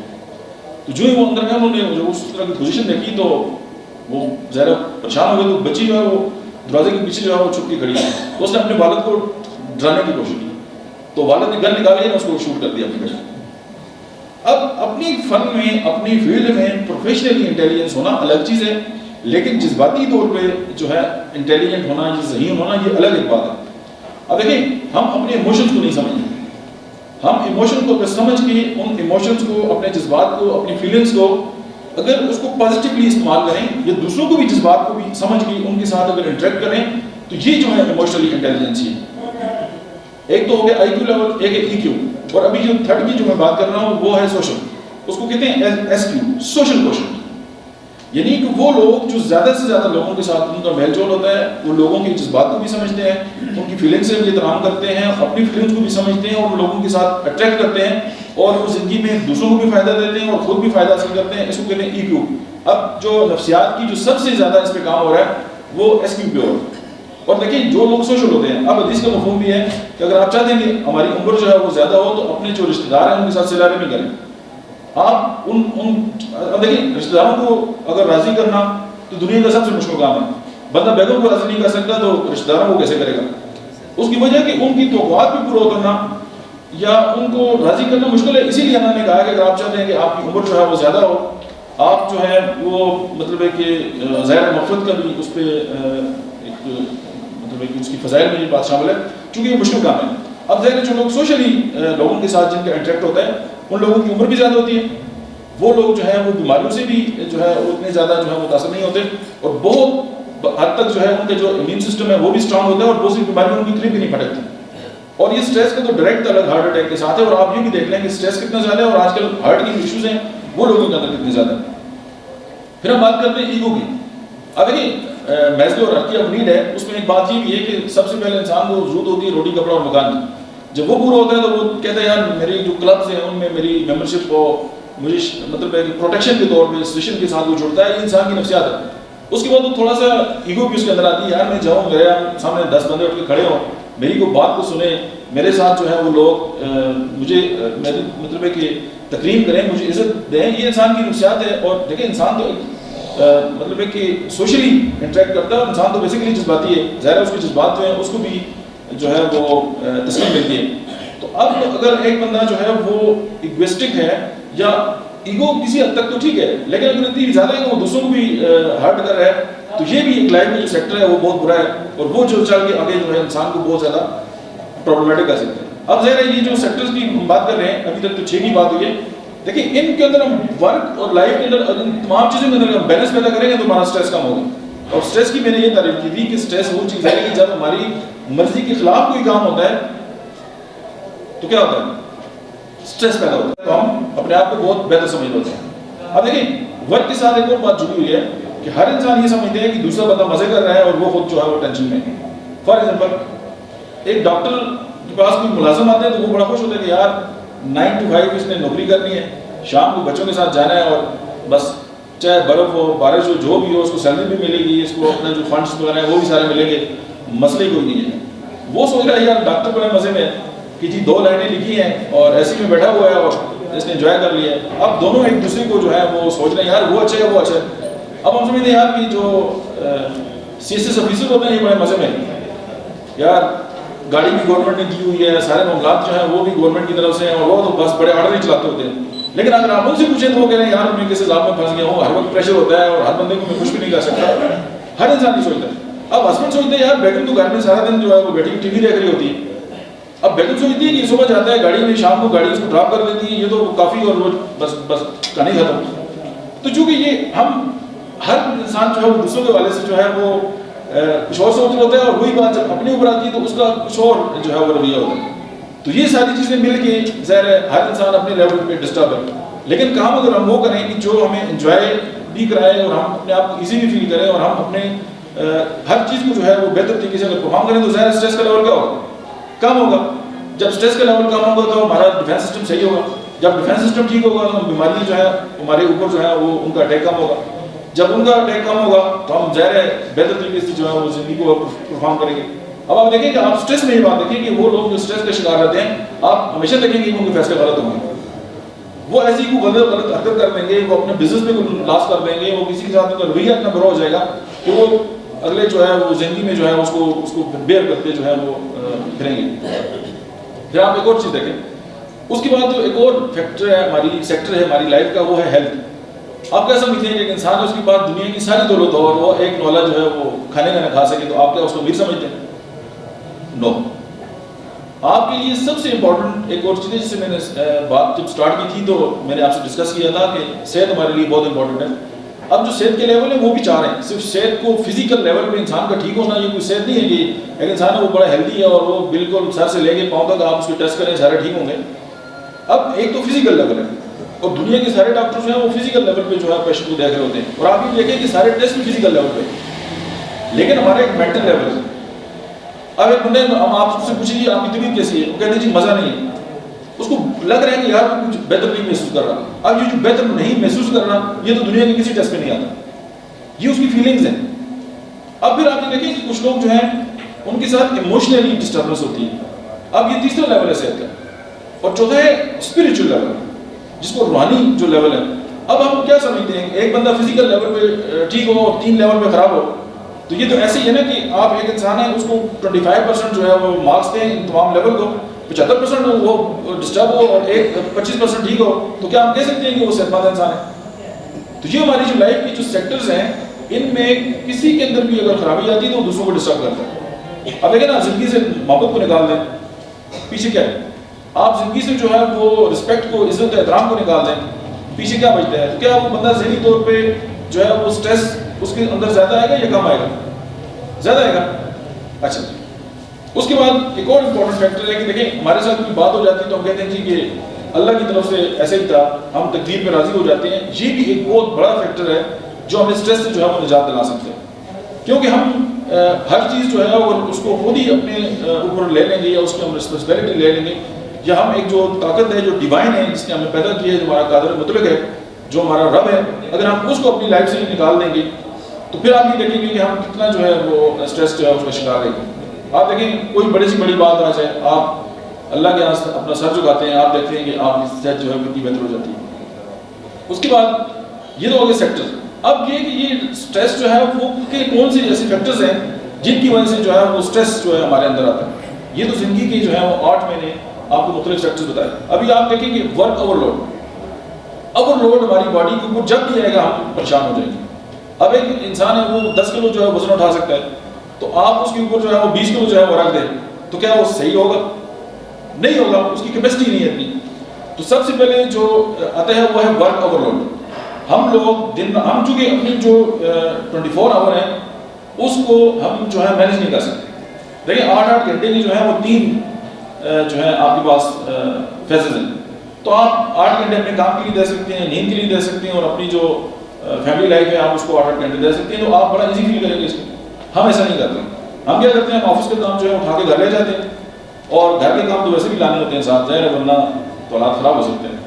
تو جو ہی وہ اندر گئے انہوں نے جو اس طرح کی پوزیشن دیکھی تو وہ ظاہر پریشان ہو گئے. تو بچی جو ہے وہ دروازے کے پیچھے جو ہے وہ چھپ کے کھڑی ہے. تو اس نے اپنے والد کو ڈرانے کی کوشش کی تو والد نے گن نکالی اور اس کو شوٹ کر دیا اپنی گھر. اب اپنی فن میں اپنی فیلڈ میں پروفیشنلی انٹیلیجنس ہونا الگ چیز ہے, لیکن جذباتی طور پہ جو ہے انٹیلیجنٹ ہونا یا ذہین ہونا یہ الگ ایک بات ہے. اب دیکھیں ہم اپنے ایموشنز کو نہیں سمجھتے. ہم ایموشن کو سمجھ کے ان ایموشنز کو, اپنے جذبات کو, اپنی فیلنگز کو اگر اس کو پازیٹیولی استعمال کریں یا دوسروں کو بھی جذبات کو بھی سمجھ کے ان کے ساتھ اگر انٹریکٹ کریں تو یہ جو ہے ایموشنلی انٹیلیجنس ہے. ایک تو ہو گیا آئی کیو لیول, ایک ہے ای کیو, اور ابھی جو تھرڈ کی جو میں بات کر رہا ہوں وہ ہے سوشل. اس کو کہتے ہیں ایس کیو, سوشل کوشن. یعنی کہ وہ لوگ جو زیادہ سے زیادہ لوگوں کے ساتھ ان کا میل جول ہوتا ہے, وہ لوگوں کے جذبات کو بھی سمجھتے ہیں, ان کی فیلنگ سے بھی احترام کرتے ہیں, اپنی فیلنگس کو بھی سمجھتے ہیں اور لوگوں کے ساتھ اٹریکٹ کرتے ہیں اور وہ زندگی میں دوسروں کو بھی فائدہ دیتے ہیں اور خود بھی فائدہ حاصل کرتے ہیں. اس کو کہتے ہیں ای کیو. اب جو نفسیات کی جو سب سے زیادہ اس پہ کام ہو رہا ہے وہ ایس کیو پہ ہو رہا ہے. اور دیکھیں جو لوگ سوشل ہوتے ہیں, اب حدیث کا مفہوم بھی ہے کہ اگر آپ چاہتے ہیں کہ ہماری عمر جو ہے وہ زیادہ ہو تو اپنے جو رشتہ دار ہیں ان کے ساتھ صلہ رحمی کریں. آپ دیکھیں رشتہ داروں کو اگر راضی کرنا تو دنیا کا سب سے مشکل کام ہے. بندہ بیگم کو راضی نہیں کر سکتا تو رشتہ داروں کو کیسے کرے گا؟ اس کی وجہ کہ ان کی توقعات بھی پورا کرنا یا ان کو راضی کرنا مشکل ہے. اسی لیے انہوں نے کہا کہ اگر آپ چاہتے ہیں کہ آپ کی عمر جو ہے وہ زیادہ ہو, آپ جو ہے وہ مطلب ہے کہ ظاہر مغفرت کا بھی اس پہ ایک مطلب ہے کہ اس کی فضائل میں یہ بات شامل ہے چونکہ یہ مشکل کام ہے. اب ظاہر جو لوگ سوشلی لوگوں کے ساتھ جن کا انٹریکٹ ہوتا ہے ان لوگوں کی عمر بھی زیادہ ہوتی ہے. وہ لوگ جو ہیں وہ بیماریوں سے بھی جو ہے اتنے زیادہ جو ہے متاثر نہیں ہوتے اور بہت حد تک جو ہے ان کا جو امیون سسٹم ہے وہ بھی اسٹرانگ ہوتا ہے اور بہت سی بیماریوں ان کی قریب بھی نہیں پھٹکتی. اور یہ اسٹریس کا تو ڈائریکٹ تعلق ہارٹ اٹیک کے ساتھ ہے. اور آپ یہ بھی دیکھ لیں کہ اسٹریس کتنا زیادہ ہے اور آج کل ہارٹ کی ایشوز ہیں وہ لوگوں کے اندر کتنے زیادہ ہیں. پھر ہم بات کرتے ہیں ایگو کی. اب دیکھیں میزلو ہیرارکی آف نیڈ ہے, اس میں ایک بات یہ بھی ہے کہ سب سے پہلے انسان کو ضرورت ہوتی ہے روٹی کپڑا اور مکان کی. جب وہ پورا ہوتا ہے تو وہ کہتا ہے یار میری جو کلبز ہیں ان میں میری ممبرشپ کو مجھے مطلب ہے کہ پروٹیکشن کے طور پہ اسٹیشن کے ساتھ وہ جڑتا ہے. یہ انسان کی نفسیات ہے. اس کے بعد وہ تھوڑا سا ایگو بھی اس کے اندر آتی ہے, یار میں جاؤں میرے سامنے 10 بندے اٹھ کے کھڑے ہوں, میری کو بات کو سنیں, میرے ساتھ جو ہے وہ لوگ مجھے میری مطلب ہے کہ تقریم کریں, مجھے عزت دیں. یہ انسان کی نفسیات ہے. اور دیکھیں انسان تو مطلب ہے کہ سوشلی انٹریکٹ کرتا ہے اور انسان تو بیسیکلی جذباتی ہے. ظاہر ہے اس کے جذبات جو ہیں اس کو بھی جو ہے وہ تسلیم ملتی ہے. تو اب اگر ایک بندہ جو ہے وہ ایگوسٹک ہے یا ایگو کسی حد تک تو ٹھیک ہے, لیکن اگر اتنی زیادہ ہے کہ وہ دوسروں کو بھی ہرٹ کر رہا ہے تو یہ بھی ایک لائف میں جو سیکٹر ہے وہ بہت برا ہے اور وہ جو چل کے آگے جو ہے انسان کو بہت زیادہ پرابلمٹک کر سکتا ہے. اب ظاہر ہے یہ جو سیکٹرز کی ہم بات کر رہے ہیں ابھی تک تو 6 کی بات ہوئی ہے. دیکھیں ان کے اندر ہم ورک اور لائف کے اندر تمام چیزوں کے اندر ہم بیلنس پیدا کریں گے تو ہمارا اسٹریس کم ہوگا. اور اسٹریس کی میں نے یہ تعریف کی تھی کہ اسٹریس وہ چیز ہے کہ جب ہماری مرضی کے خلاف کوئی کام ہوتا ہے تو کیا ہوتا ہے, اسٹریس پیدا ہوتا ہے, تو ہم اپنے آپ کو بہت بہتر سمجھ لیتے ہیں. اب دیکھیں ورک کے ساتھ ایک اور بات جڑی ہوئی ہے کہ ہر انسان یہ سمجھتے ہیں کہ دوسرا بندہ مزے کر رہا ہے اور وہ خود جو ہے وہ ٹینشن میں ہے. فار ایگزامپل ایک ڈاکٹر کے پاس کوئی ملازم آتے ہیں تو وہ بڑا خوش ہوتا ہے کہ یار 9 to 5 اس نے نوکری کرنی ہے, شام کو بچوں کے ساتھ جانا ہے اور بس چاہے برف ہو بارش ہو جو بھی ہو اس کو سیلری بھی ملے گی, اس کو اپنا جو فنڈس وغیرہ ہیں وہ بھی سارے ملیں گے, مسئلے کوئی نہیں ہے. وہ سوچ رہا ہے یار ڈاکٹر بڑے مزے میں کہ جی 2 لائنیں لکھی ہیں اور ایسے میں بیٹھا ہوا ہے اور اس نے انجوائے کر لیا ہے. اب دونوں ایک دوسرے کو جو ہے وہ سوچ رہے ہیں یار وہ اچھا ہے وہ اچھا ہے. اب ہم سمجھتے ہیں یار کہ جو سی ایس ایس آفیسر ہوتے ہیں یہ بڑے مزے میں یار گاڑی بھی گورنمنٹ نے دی ہوئی ہے, سارے معاملات جو ہیں وہ بھی گورنمنٹ کی طرف سے ہیں اور وہ تو بس بڑے آرڈر ہی چلاتے ہوتے ہیں. لیکن اگر آپ ان سے پوچھیں تو وہ کہہ رہے ہیں یار میں کسی عذاب میں پھنس گیا ہوں, ہر وقت پریشر ہوتا ہے اور ہر بندے کو میں کچھ بھی نہیں کر سکتا. ہر انسان نہیں سوچتا ہے. اب ہسبینڈ سوچتے ہیں یار بیگم تو گھر میں سارا دن جو ہے وہ بیٹی ٹی وی دیکھ رہی ہوتی ہے. اب بیگم سوچتی ہے کہ صبح جاتا ہے گاڑی میں, شام کو گاڑی اس کو ڈراپ کر دیتی ہے, یہ تو کافی اور روز بس کہانی ختم. تو چونکہ یہ ہم ہر انسان جو ہے وہ دوسروں کے والے سے جو ہے وہ کچھ اور سوچ رہا ہوتا ہے اور وہی بات جب اپنے اوپر آتی ہے تو اس کا کچھ اور جو ہے وہ رویہ ہوتا ہے. تو یہ ساری چیزیں مل کے ظاہر ہے ہر انسان اپنے لیول پہ ڈسٹرب ہے. لیکن کام اگر ہم وہ کریں کہ جو ہمیں انجوائے بھی کرائے اور ہم اپنے آپ کو ایزی بھی فیل کریں اور ہم اپنے ہر چیز کو جو ہے وہ بہتر طریقے سے اگر پرفارم کریں تو ظاہر اسٹریس کا لیول کیا ہوگا, کم ہوگا. جب اسٹریس کا لیول کم ہوگا تو ہمارا ڈیفینس سسٹم صحیح ہوگا. جب ڈیفینس سسٹم ٹھیک ہوگا تو بیماریاں جو ہے ہمارے اوپر جو ہے وہ ان کا اٹیک کم ہوگا. جب ان کا اٹیک کم ہوگا تو ہم ظاہر ہے بہتر طریقے سے جو ہے وہ زندگی کو پرفارم کریں گے. اب آپ دیکھیں کہ آپ سٹریس میں یہ بات دیکھیں کہ وہ لوگ جو سٹریس کے شکار رہتے ہیں آپ ہمیشہ دیکھیں گے کہ ان کے فیصلے غلط ہوں گے، وہ ایسی کوئی غلط حرکت کر دیں گے، وہ اپنے بزنس میں کوئی لاس کر دیں گے، وہ کسی کے ساتھ رویہ اتنا برا ہو جائے گا کہ وہ اگلے جو ہے وہ زندگی میں جو ہے اس کو بیئر کرتے جو ہے وہ پھریں گے۔ پھر آپ ایک اور چیز دیکھیں، اس کے بعد جو ایک اور فیکٹر ہے ہماری سیکٹر ہے ہماری لائف کا، وہ ہے ہیلتھ۔ آپ کیا سمجھتے ہیں کہ ایک انسان ہے اس کے پاس دنیا کی ساری دولت ہو اور وہ ایک نوالا جو ہے وہ کھانے کا نہ کھا سکے تو آپ کیا اس کو امیر سمجھتے ہیں؟ نو۔ آپ کے لیے سب سے امپورٹنٹ ایک اور چیز ہے، جس سے میں نے بات جب سٹارٹ کی تھی تو میں نے آپ سے ڈسکس کیا تھا کہ صحت ہمارے لیے بہت امپورٹنٹ ہے۔ اب جو صحت کے لیول ہے وہ بھی 4 ہیں، صرف صحت کو فزیکل لیول پہ انسان کا ٹھیک ہونا، یہ کوئی صحت نہیں ہے کہ ایک انسان ہے وہ بڑا ہیلدی ہے اور وہ بالکل سر سے لے کے پاؤں تک آپ اس کو ٹیسٹ کریں سارے ٹھیک ہوں گے۔ اب ایک تو فزیکل لیول ہے اور دنیا کے سارے ڈاکٹر جو ہیں وہ فزیکل لیول پہ جو ہے پیشنٹ کو دیکھ رہے ہوتے ہیں، اور آپ یہ دیکھیں کہ سارے ٹیسٹ بھی فزیکل لیول پہ، لیکن ہمارا ایک مینٹل لیول ہے۔ اب ایک بندے ہم آپ سے پوچھیں گے آپ کی طبیعت کیسی ہے، وہ کہتے ہیں جی مزہ نہیں ہے، اس کو لگ رہا ہے کہ یار وہ کچھ بہتر نہیں محسوس کر رہا۔ اب یہ جو بہتر نہیں محسوس کر رہا یہ تو دنیا کے کسی ٹیسٹ پہ نہیں آتا، یہ اس کی فیلنگز ہیں۔ اب پھر آپ یہ دیکھیں کہ کچھ لوگ جو ہیں ان کے ساتھ ایموشنلی ڈسٹربنس ہوتی ہے۔ اب یہ تیسرا لیول ہے صحت کا، اور چوتھا ہے اسپرچل لیول جس کو روحانی جو لیول ہے۔ اب ہم کیا سمجھتے ہیں کہ ایک بندہ فزیکل لیول پہ ٹھیک ہو اور 3 لیول پہ خراب ہو، تو یہ تو ایسے ہی ہے نا کہ آپ ایک انسان ہے اس کو 25% جو ہے وہ مارکس دیں ان تمام لیول کو، 75% وہ ڈسٹرب ہو اور 25% ٹھیک ہو، تو کیا ہم کہہ سکتے ہیں کہ وہ صحت مند انسان ہے؟ تو یہ ہماری جو لائف کی جو سیکٹرز ہیں ان میں کسی کے اندر بھی اگر خرابی آتی ہے تو وہ دوسروں کو ڈسٹرب کرتا ہے۔ اب دیکھیں نا، زندگی سے محبت کو نکال دیں، پیچھے کیا ہے؟ آپ زندگی سے جو ہے وہ رسپیکٹ کو، عزت احترام کو نکال دیں، پیچھے کیا بچتا ہے؟ تو کیا وہ بندہ ذہنی طور پہ جو ہے وہ سٹریس اس کے اندر زیادہ آئے گا یا کم آئے گا؟ زیادہ آئے گا۔ اچھا، اس کے بعد ایک اور امپورٹنٹ فیکٹر ہے کہ دیکھیں ہمارے ساتھ کوئی بات ہو جاتی ہے تو ہم کہتے ہیں جی کہ اللہ کی طرف سے ایسے ہی تھا، ہم تقدیر پہ راضی ہو جاتے ہیں۔ یہ بھی ایک بہت بڑا فیکٹر ہے جو ہمیں سٹریس سے جو ہے وہ نجات دلا سکتے ہیں، کیونکہ ہم ہر چیز جو ہے وہ اس کو خود ہی اپنے اوپر لے لیں گے یا اس کی ہم رسپانسبلٹی لے لیں گے، یا ہم ایک جو طاقت ہے جو ڈیوائن ہے جس نے ہمیں پیدا کیا ہے، جو ہمارا قادر مطلق ہے، جو ہمارا رب ہے، اگر ہم اس کو اپنی لائف سے نکال دیں گے تو پھر آپ یہ دیکھیں گے کہ ہم کتنا جو ہے وہ سٹریس جو ہے اس کا شکار رہیں گے۔ آپ دیکھیں کوئی بڑی سی بڑی بات آ جائے، آپ اللہ کے یہاں اپنا سر جھکاتے ہیں، آپ دیکھتے ہیں کہ آپ کی صحت جو ہے کتنی بہتر ہو جاتی ہے۔ اس کے بعد یہ تو ہو گئے سیکٹر۔ اب یہ کہ یہ سٹریس جو ہے وہ کون سی ایسی فیکٹرز ہیں جن کی وجہ سے جو ہے وہ سٹریس جو ہے ہمارے اندر آتا ہے۔ یہ تو زندگی کی جو ہے وہ 8 مہینے آپ کو مختلف فیکٹرز بتائے۔ ابھی آپ دیکھیں کہ ورک اوور لوڈ ہماری باڈی کے اوپر جب بھی آئے گا ہم پریشان ہو جائیں گے۔ اب ایک انسان ہے وہ 10 کلو جو ہے وزن اٹھا سکتا ہے، تو آپ اس کے اوپر جو ہے وہ 20 کلو جو ہے وہ رکھ دیں تو کیا وہ صحیح ہوگا؟ نہیں ہوگا، اس کی کیپیسٹی نہیں ہے اتنی۔ تو سب سے پہلے جو آتا ہے وہ ہے ورک اوور لوڈ۔ ہم لوگ ہم چونکہ اپنی جو 24 آور ہیں اس کو ہم جو ہے مینیج نہیں کر سکتے۔ دیکھیں 8 گھنٹے کی جو ہے وہ 3 جو ہے آپ کے پاس فیزز ہیں، تو آپ 8 گھنٹے اپنے کام کے لیے دے سکتے ہیں، نیند کے لیے دے سکتے ہیں، اور اپنی جو فیملی لائف ہے آپ اس کو 8 گھنٹے دے سکتے ہیں، تو آپ بڑا ایزی فیل کریں گے اس کو۔ ہم ایسا نہیں کرتے۔ ہم کیا کرتے ہیں؟ ہم آفس کے کام جو ہے اٹھا کے گھر لے جاتے ہیں، اور گھر کے کام تو ویسے بھی لانے ہوتے ہیں ساتھ، ظاہر ہے ورنہ تو حالات خراب ہو سکتے ہیں۔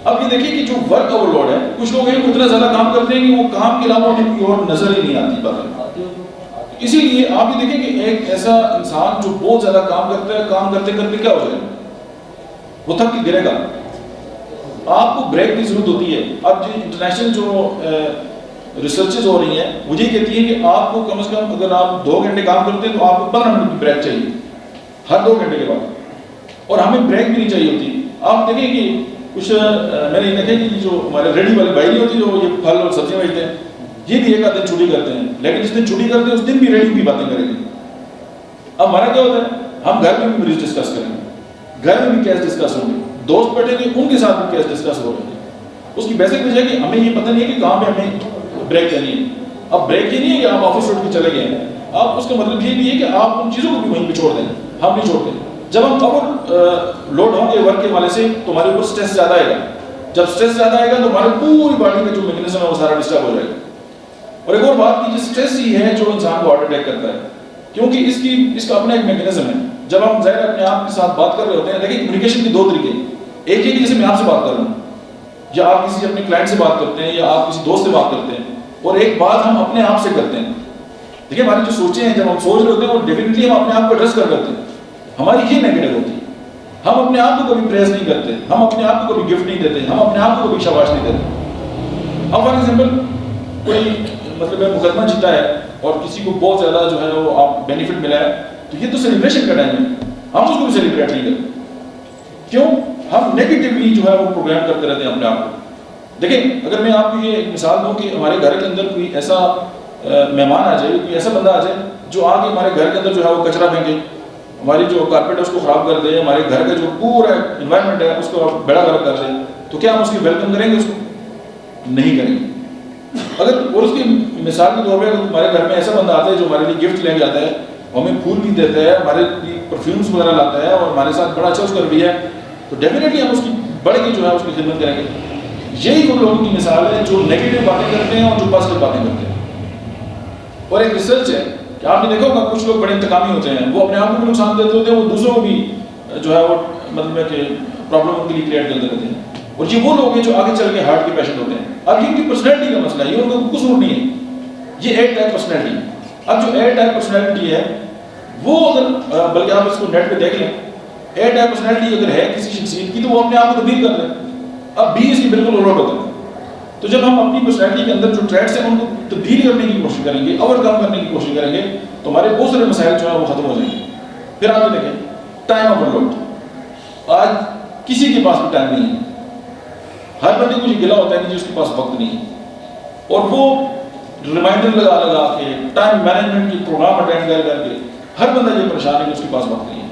اب یہ دیکھیے کہ جو ورک اوور لوڈ ہے، کچھ لوگ ہیں اتنا زیادہ کام کرتے ہیں کہ وہ کام کے علاوہ انہیں کوئی اور نظر ہی نہیں آتی بات۔ اسی لیے آپ یہ دیکھیں کہ ایک ایسا انسان جو بہت زیادہ کام کرتا ہے، کام کرتے کرتے کیا ہو جائے گا؟ وہ تھک کے گرے گا۔ آپ کو بریک کی ضرورت ہوتی ہے۔ اب جو انٹرنیشنل جو ریسرچز ہو رہی ہیں وہ یہ کہتی ہیں کہ آپ کو کم از کم اگر آپ 2 گھنٹے کام کرتے ہیں تو آپ کو 15 منٹ کی بریک چاہیے ہر 2 گھنٹے کے بعد، اور ہمیں بریک بھی نہیں چاہیے ہوتی۔ آپ دیکھیں کہ کچھ میں نے دیکھا کہ جو ہمارے ریڈی والے بھائی نہیں ہوتی جو یہ پھل اور سبزیاں بیچتے ہیں، یہ بھی ایک آدھ دن چھٹی کرتے ہیں، لیکن جس دن چھٹی کرتے ہیں اس دن بھی ریڈی کی باتیں کریں گے۔ اب ہمارا کیا ہوتا ہے؟ ہم گھر میں بھی مریض ڈسکس کریں گے، گھر میں بھی کیس ڈسکس ہوں گے، دوست بیٹھے گے ان کے ساتھ بھی کیس ڈسکس ہو رہے ہیں۔ اس کی بیسک وجہ ہے کہ ہمیں یہ پتہ نہیں ہے کہ کہاں پہ ہمیں بریک لینی ہے۔ اب بریک یہ نہیں ہے کہ آپ آفس روڈ کے چلے گئے ہیں، آپ اس کا مطلب یہ بھی ہے کہ آپ ان چیزوں کو بھی وہیں پہ چھوڑ دیں۔ ہم نہیں چھوڑتے۔ جب ہم اوور لوڈ ہوں گے ورک کے حوالے سے تو ہمارے اوپر سٹریس زیادہ آئے گا۔ جب سٹریس زیادہ آئے گا تو ہماری پوری باڈی کا جو میکینزم ہے وہ سارا ڈسٹرب ہو جائے گا۔ اور ایک اور بات کی، سٹریس ہی ہے جو انسان کو ہارٹ اٹیک کرتا ہے، کیونکہ اس کا اپنا ایک میکینزم ہے۔ جب ہم ظاہر اپنے آپ کے ساتھ بات کر رہے ہوتے ہیں، دیکھیں کمیونیکیشن کے 2 طریقے ہیں۔ ایک یہ کہ جیسے میں آپ سے بات کر رہا ہوں، یا آپ کسی اپنے کلائنٹ سے بات کرتے ہیں، یا آپ کسی دوست سے بات کرتے ہیں، اور ایک بات ہم اپنے آپ سے کرتے ہیں۔ دیکھیں ہماری جو سوچیں ہیں، جب ہم سوچ رہے ہوتے ہیں وہ ڈیفینیٹلی ہم اپنے آپ کو ایڈریس کر رہے ہوتے ہیں. ہماری یہ نیگیٹو ہوتی ہے. ہم اپنے آپ کو کبھی پریز نہیں کرتے, ہم اپنے آپ کو کبھی گفٹ نہیں دیتے, ہم اپنے آپ کو کبھی شاباش نہیں دیتے. اب فار ایگزامپل کوئی مطلب مقدمہ جیتا ہے اور کسی کو بہت زیادہ جو ہے وہ آپ بینیفٹ ملا ہے, تو یہ تو سیلیبریشن کا ٹائم ہے, ہم اس کو بھی سیلیبریٹ نہیں کرتے. کیوں؟ ہم نیگیٹیولی جو ہے وہ پروگرام کرتے رہتے ہیں اپنے آپ کو. دیکھیں اگر میں آپ کو یہ ایک مثال دوں کہ ہمارے گھر کے اندر کوئی ایسا مہمان آ جائے, کوئی ایسا بندہ آ جائے جو آ کے ہمارے گھر کے اندر جو ہے وہ کچرا پھینکے, ہماری جو کارپیٹ ہے اس کو خراب کر دے, ہمارے گھر کا جو پورا انوائرمنٹ ہے اس کو بیڑا گرک کر دے, تو کیا ہم اس کی ویلکم کریں گے؟ اس کو نہیں کریں گے. اگر اور اس کی مثال کے طور پہ ہمارے گھر میں ایسا بندہ آتا ہے جو ہمارے لیے گفٹ لے کے آتا ہے, ہمیں پھول بھی دیتا ہے, ہمارے لیے پرفیومس وغیرہ لاتا ہے اور ہمارے ساتھ بڑا اچھا اس کا رویہ ہے, تو ڈیفینیٹلی ہم اس کی بڑھ کے جو ہے اس کی خدمت کریں گے. یہی ان لوگوں کی مثال ہے جو نیگیٹو باتیں کرتے ہیں اور جو پازیٹو باتیں کرتے ہیں. اور ایک ریسرچ ہے کہ آپ نے دیکھا ہوگا کچھ لوگ بڑے انتقامی ہوتے ہیں, وہ اپنے آپ کو بھی نقصان دیتے ہوتے ہیں, وہ دوسروں کو بھی جو ہے وہ مطلب ہے کہ پرابلم ان کے لیے کریٹ کرتے رہتے ہیں. اور یہ وہ لوگ ہیں جو آگے چل کے ہارٹ کے پیشنٹ ہوتے ہیں. اب یہ ان کی پرسنالٹی کا مسئلہ ہے, یہ ان کا قصور نہیں ہے, یہ اے ٹائپ پرسنالٹی. اب جو اے ٹائپ پرسنالٹی ہے وہ اگر بلکہ آپ اس کو نیٹ پہ دیکھ لیں, اے ٹائپ پرسنالٹی اگر ہے کسی شخصیت کی تو وہ اپنے آپ کو تبدیل کر لیں. اب بی اس کی بالکل الٹ ہوتا ہے. تو جب ہم اپنی پرسنالٹی کے اندر جو ٹریٹس ہیں ان کو تبدیل کرنے کی کوشش کریں گے, اوور کم کرنے کی کوشش کریں گے, تو ہمارے بہت سارے مسائل جو ہیں وہ ختم ہو جائیں گے. پھر آپ دیکھیں ٹائم اوور لوڈ. آج کسی کے پاس بھی ٹائم نہیں ہے. ہر بندے کو یہ گلا ہوتا ہے کہ اس کے پاس وقت نہیں ہے, اور وہ ریمائنڈر لگا لگا کے ٹائم مینجمنٹ کی پروگرام اٹینڈ کر کے ہر بندہ یہ پریشان ہے کہ اس کے پاس وقت نہیں ہے.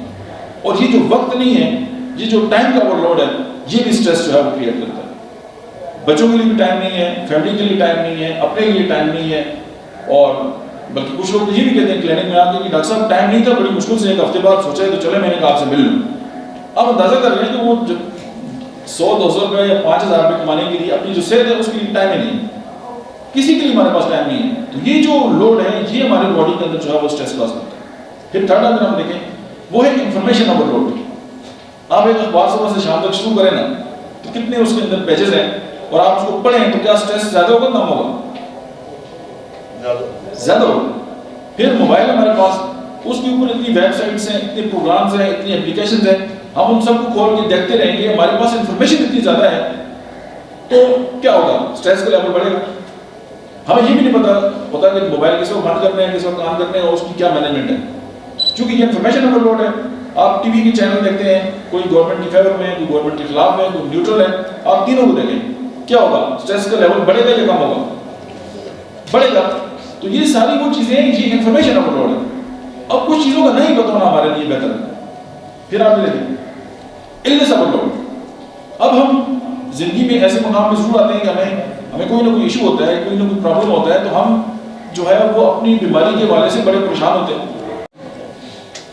اور یہ جو وقت نہیں ہے, یہ جو ٹائم کا اوور لوڈ ہے, یہ بھی اسٹریس جو ہے وہ کریٹ کرتا ہے. بچوں کے لیے بھی ٹائم نہیں ہے, فیملی کے لیے ٹائم نہیں ہے, اپنے لیے ٹائم نہیں ہے. اور بلکہ کچھ لوگ یہ بھی کہتے ہیں کلینک میں آ کے کہ ڈاکٹر صاحب ٹائم نہیں تھا, بڑی مشکل سے ایک ہفتے بعد سوچا ہے تو چلے میں نے کہا آپ سے مل لوں. آپ اندازہ کر رہے ہیں کہ وہ 100-200 روپے یا 5000 روپے کمانے کے لیے اپنی جو صحت ہے اس کے لیے ٹائم ہی نہیں ہے, کسی کے لیے ہمارے پاس ٹائم نہیں ہے. تو یہ جو لوڈ ہے یہ ہماری باڈی کے اندر جو ہے وہ اسٹریس کاز کرتا ہے. پھر تھرڈ اگر ہم دیکھیں وہ ہے انفارمیشن اوور لوڈ. آپ ایک اخبار صبح سے شام تک شروع کریں نا, تو کتنے اس کے اندر پیجز ہیں, اور آپ اس کو پڑھیں تو کیا اسٹریس زیادہ ہوگا کم ہوگا؟ زیادہ ہوگا. پھر موبائل ہمارے پاس, اس کے اوپر اتنی ویب سائٹس ہیں, اتنے پروگرامز ہیں, اتنی اپلیکیشنز ہیں, ہم ان سب کو کھول کے دیکھتے رہیں گے, ہمارے پاس انفارمیشن اتنی زیادہ ہے, تو کیا ہوگا؟ اسٹریس کا لیول بڑھے گا. ہمیں یہ بھی نہیں پتا ہوتا کہ موبائل کس وقت بند کرنا ہے, کس وقت آن کرنا ہے, اور اس کی کیا مینجمنٹ ہے. چونکہ یہ انفارمیشن اوور لوڈ ہے. آپ ٹی وی کے چینل دیکھتے ہیں, کوئی گورنمنٹ کی فیور میں, کوئی گورنمنٹ کے خلاف ہے, کوئی نیوٹرل ہے, آپ تینوں کو دیکھیں, کیا ہوگا؟ اسٹریس کا لیول بڑھے گا یا کم ہوگا؟ بڑھے گا. تو یہ ساری وہ چیزیں ہیں, یہ انفارمیشن اوور لوڈ ہے. اب کچھ چیزوں کا نہیں پتہ ہونا ہمارے لیے بہتر ہے. پھر آپ دیکھیں النس اوور لوڈ. اب ہم زندگی میں ایسے مقام پہ ضرور آتے ہیں کہ ہمیں کوئی نہ کوئی ایشو ہوتا ہے, کوئی نہ کوئی پرابلم ہوتا ہے, تو ہم جو ہے وہ اپنی بیماری کے حوالے سے بڑے پریشان ہوتے ہیں.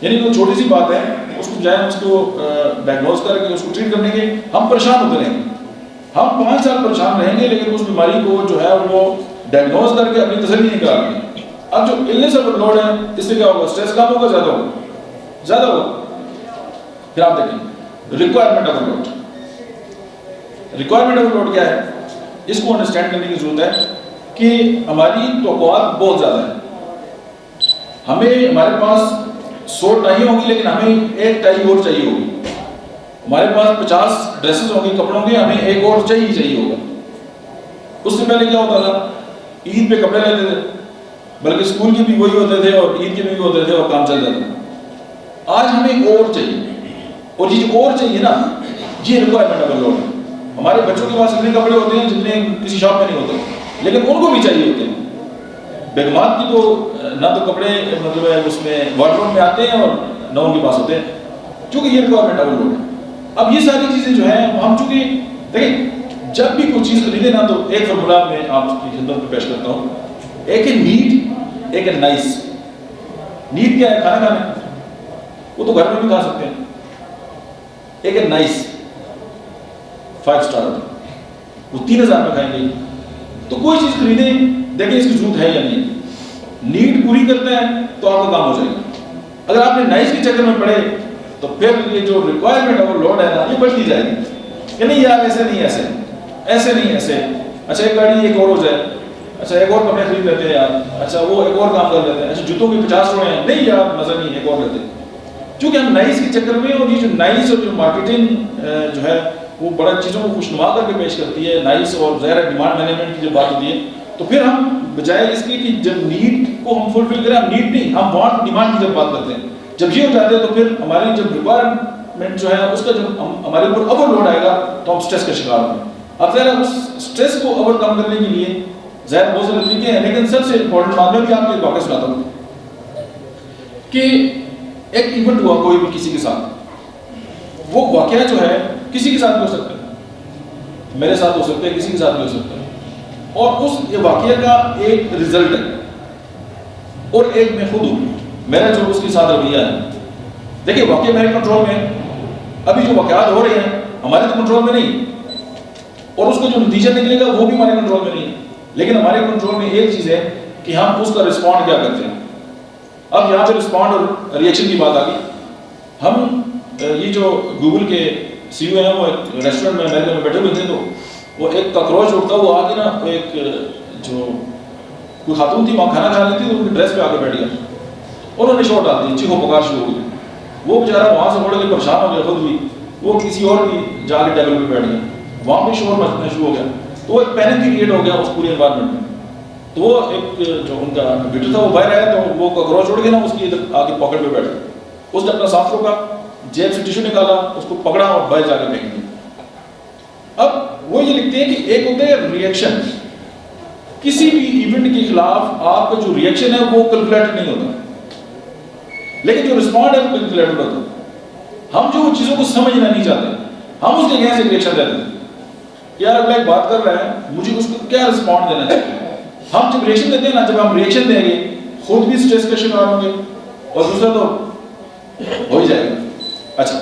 یعنی کوئی چھوٹی سی بات ہے, اس کو جائیں اس کو ڈائگنوز کر کے اس کو ٹریٹ کرنے کے ہم پریشان ہوتے رہیں گے. ہم 5 سال پریشان رہیں گے, لیکن اس بیماری کو جو ہے وہ ڈائگنوز کر کے اپنی تسلی نہیں کرا گے. اب جو النس اوور لوڈ ہے, اس سے کیا ہوگا؟ اسٹریس کم ہوگا, زیادہ ہوگا؟ زیادہ ہوگا. پھر آپ دیکھیں requirement overload. Requirement overload کیا ہے؟ اس کو انڈرسٹینڈ کرنے کی ضرورت ہے کہ ہماری توقعات بہت زیادہ ہیں. ہمیں ہمارے پاس 100 ٹائی ہوں گی, لیکن ہمیں ایک ٹائی اور چاہیے ہوگی. ہمارے پاس 50 ڈریسز ہوں گے, کپڑوں کے, ہمیں ایک اور چاہیے ہوگا. اس سے پہلے کیا ہوتا تھا؟ عید پہ کپڑے لیتے تھے, بلکہ اسکول کے بھی وہی ہوتے تھے اور عید کے بھی ہوتے تھے, اور کام چل جاتا تھا. آج ہمیں اور چاہیے, اور یہ جو اور چاہیے نا, یہ ریکوائرمنٹ اوور لوڈ ہے. ہمارے بچوں کے پاس اتنے کپڑے ہوتے ہیں جتنے کسی شاپ میں نہیں ہوتے, لیکن ان کو بھی چاہیے ہوتے ہیں. بیگمات کی تو نہ تو کپڑے مطلب ہے اس میں وارڈروب میں آتے ہیں, اور نہ ان کے پاس ہوتے ہیں, چونکہ یہ ریکوائرمنٹ اوور لوڈ ہے. اب یہ ساری چیزیں جو ہیں ہم چونکہ دیکھیں جب بھی کوئی چیز خریدے نا, تو ایک فارمولا میں آپ کی خدمت میں پیش کرتا ہوں. ایک ہے نیڈ, ایک ہے نائس. نیڈ کیا ہے؟ کھانا کھانا, وہ تو گھر میں بھی کھا سکتے ہیں. ایک ہے نائس, 5 اسٹار ہوتا ہے, وہ 3000 میں کھائیں گے. تو کوئی چیز خریدیں, دیکھیں اس کی ضرورت ہے یا نہیں. نیڈ پوری کرتا ہے تو آپ کا کام ہو جائے گا. اگر آپ نے نائس کے چکر میں پڑے تو پھر یہ جو ریکوائرمنٹ اوور لوڈ ہے نا, یہ بڑھتی جائے گی. کہ نہیں یار ایسے نہیں, ایسے نہیں, ایسے. اچھا ایک گاڑی ایک اور ہو جائے, اچھا ایک اور کپڑے خرید لیتے ہیں یار, اچھا وہ ایک اور کام کر لیتے ہیں, اچھا جوتوں کے 50 روڑے ہیں, نہیں یار مزہ نہیں, ایک اور لیتے ہیں. چونکہ ہم نائس کے چکر میں, اور یہ جو نائس اور جو مارکیٹنگ جو ہے وہ بڑا چیزوں کو خوشنما کر کے پیش کرتی ہے, نائس اور ظاہر ڈیمانڈ مینجمنٹ کی جو بات ہوتی ہے, تو پھر ہم بجائے اس کی کہ جب نیڈ کو ہم فلفل کریں, ہم نیڈ نہیں, ہم وانٹ ڈیمانڈ کی جب بات کرتے ہیں, جب یہ ہو جاتے ہیں تو پھر ہماری جب ریکوائرمنٹ جو ہے اس کا جب ہمارے اوپر اوور لوڈ آئے گا تو ہم اسٹریس کا شکار ہوں گے. اب ظاہر اس اسٹریس کو اوور کم کرنے کے لیے ظاہر بہت سارے طریقے ہیں, لیکن سب سے امپورٹنٹ بات میں بھی آپ کو ایک واقعہ سناتا ہوں کہ ایک ایونٹ ہوا کوئی بھی کسی کے ساتھ, وہ واقعہ جو ہے کسی کے ساتھ بھی ہو سکتا ہے, میرے ساتھ ہو سکتا ہے, کسی کے ساتھ بھی ہو سکتا ہے, اور اس واقعہ کا ایک رزلٹ ہے اور ایک میں خود ہوں, میرا جو اس کے ساتھ رویہ ہے. دیکھیں واقعہ میرے کنٹرول میں ہے, ابھی جو واقعات ہو رہے ہیں ہمارے تو کنٹرول میں نہیں, اور اس کا جو نتیجہ نکلے گا وہ بھی ہمارے کنٹرول میں نہیں ہے, لیکن ہمارے کنٹرول میں ایک چیز ہے کہ ہم اس کا رسپونڈ کیا کرتے ہیں. اب یہاں پہ رسپونڈ اور ریئیکشن کی بات آ گئی. ہم یہ جو گوگل کے سی او ہیں وہ ریسٹورینٹ میں امریکہ میں بیٹھے ہوئے تھے, تو وہ ایک کاکروچ اڑتا ہوا آ کے نا, ایک جو کوئی خاتون تھی وہاں کھانا کھا رہی تھی, تو ان کی ڈریس پہ آ کے بیٹھ گیا, انہوں نے شوٹ ڈال دی, چیخو پکار شروع ہو گئی. وہ بیچارہ وہاں سے اڑ کے پریشان ہو گیا خود بھی, وہ کسی اور بھی جا کے ٹیبل پہ بیٹھ گیا, وہاں بھی شور مچنا شروع ہو گیا, تو وہ ایک پینک کریٹ ہو گیا اس پورے انوائرمنٹ میں. تو وہ ایک جو ان کا بیٹر تھا وہ باہر آیا, تو وہ کاکروچ اڑ گیا نا, اس کی ادھر آ کے پاکٹ پہ بیٹھ گیا, اس نے اپنا سانس روکا, جیب سے ٹیشو نکالا, اس کو پکڑا اور باہر جا کے پھینک دیا. اب وہ یہ لکھتے ہیں کہ ایک ہوتا ہے ریئیکشن, کسی بھی ایونٹ کے خلاف آپ کا جو ریئیکشن ہے وہ کیلکولیٹڈ نہیں ہوتا, لیکن جو رسپونڈ ہے وہ کیلکولیٹڈ ہوتا ہے. ہم جو چیزوں کو سمجھنا نہیں چاہتے, ہم اس کے اگینسٹ ایک ریئیکشن دیتے ہیں کہ یار اگلا ایک بات کر رہا ہے, مجھے اس کو کیا رسپونڈ دینا چاہیے. ہم جب ریئیکشن دیتے ہیں نا, جب ہم ریئیکشن دیں گے خود بھی سٹریس کا شکار ہوں گے اور دوسرا تو ہو ہی جائے گا. اچھا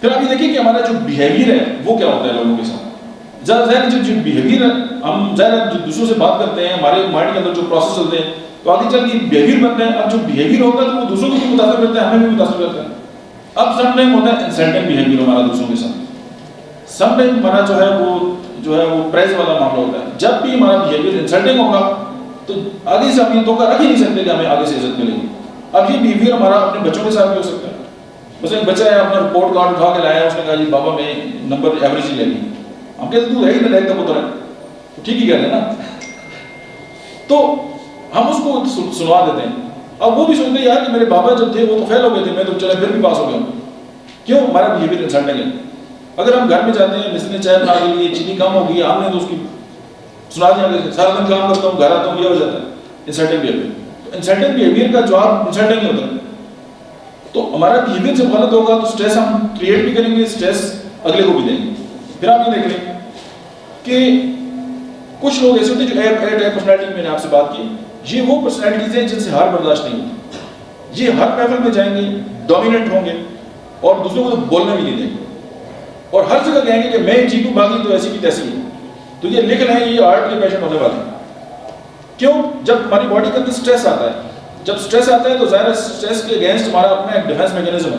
پھر آپ یہ دیکھیں کہ ہمارا جو بیہیویئر ہے وہ کیا ہوتا ہے لوگوں کے ساتھ. ظاہر جو بیہیویئر ہے, ہم ظاہر جو دوسروں سے بات کرتے ہیں, ہمارے مائنڈ کے اندر جو پروسیس چلتے ہیں, تو آگے چل کے بیہیویئر بنتے ہیں. اب جو بیہیویئر ہوتا ہے تو وہ دوسروں کو بھی متاثر کرتا ہے, ہمیں بھی متاثر کرتا ہے. اب سم ٹائم ہوتا ہے انسلٹنگ بیہیویئر ہمارا دوسروں کے ساتھ, سم ٹائم ہمارا جو ہے وہ پریز والا معاملہ ہوتا ہے. جب بھی ہمارا بیہیویئر انسلٹنگ ہوگا تو آگے سے ہم یہ توقع رکھ ہی نہیں سکتے کہ ہمیں آگے سے عزت ملے گی. اب یہ بیہیویئر ہمارا اپنے بچوں کے ساتھ بھی ہو سکتا ہے. بس ایک بچہ ہے اپنا رپورٹ کارڈ اٹھا کے لایا, اس نے کہا جی بابا میں نمبر ایوریج ہی لے لی. ہم کہتے تو ہے ہی نہ, پتر ہے تو ٹھیک ہی کہہ رہے ہیں نا, تو ہم اس کو سنوا دیتے ہیں. اب وہ بھی سوچتے ہیں یار کہ میرے بابا جب تھے وہ تو فیل ہو گئے تھے, میں تو چلا پھر بھی پاس ہو گیا. کیوں؟ ہمارا بیہیویئر انسلٹنگ ہے. اگر ہم گھر میں جاتے ہیں, مس نے چائے بنا کے لیے, چینی کم ہو گئی, ہم نے تو اس کی سنا دیا, سارا دن کام کرتا ہوں, گھر آتا ہوں, یہ ہو جاتا ہے انسلٹنگ بیہیویئر. انسلٹنگ بیہیویئر کا جواب انسلٹنگ ہی ہوتا ہے. تو ہمارا بیہیویئر جب غلط ہوگا تو سٹریس ہم کریٹ بھی کریں گے, سٹریس اگلے کو بھی دیں گے. پھر آپ یہ دیکھ لیں کہ کچھ لوگ ایسے ہوتے ہیں جو اے ٹائپ پرسنالٹی میں نے آپ سے بات کی, یہ وہ پرسنالٹیز ہیں جن سے ہار برداشت نہیں ہوتی. یہ ہر محفل میں جائیں گے, ڈومیننٹ ہوں گے اور دوسروں کو تو بولنے بھی نہیں دیں گے, اور ہر جگہ کہیں گے کہ میں جیتوں باقی تو ایسی کی تیسی ہے. تو یہ لکھ رہے ہیں یہ آرٹ کے پیشنٹ ہونے والے ہیں. کیوں؟ جب ہماری باڈی کے اندر سٹریس آتا ہے, جب سٹریس آتا ہے تو ظاہر سٹریس کے اگینسٹ ہمارا اپنا ایک ڈیفینس میکینزم ہے.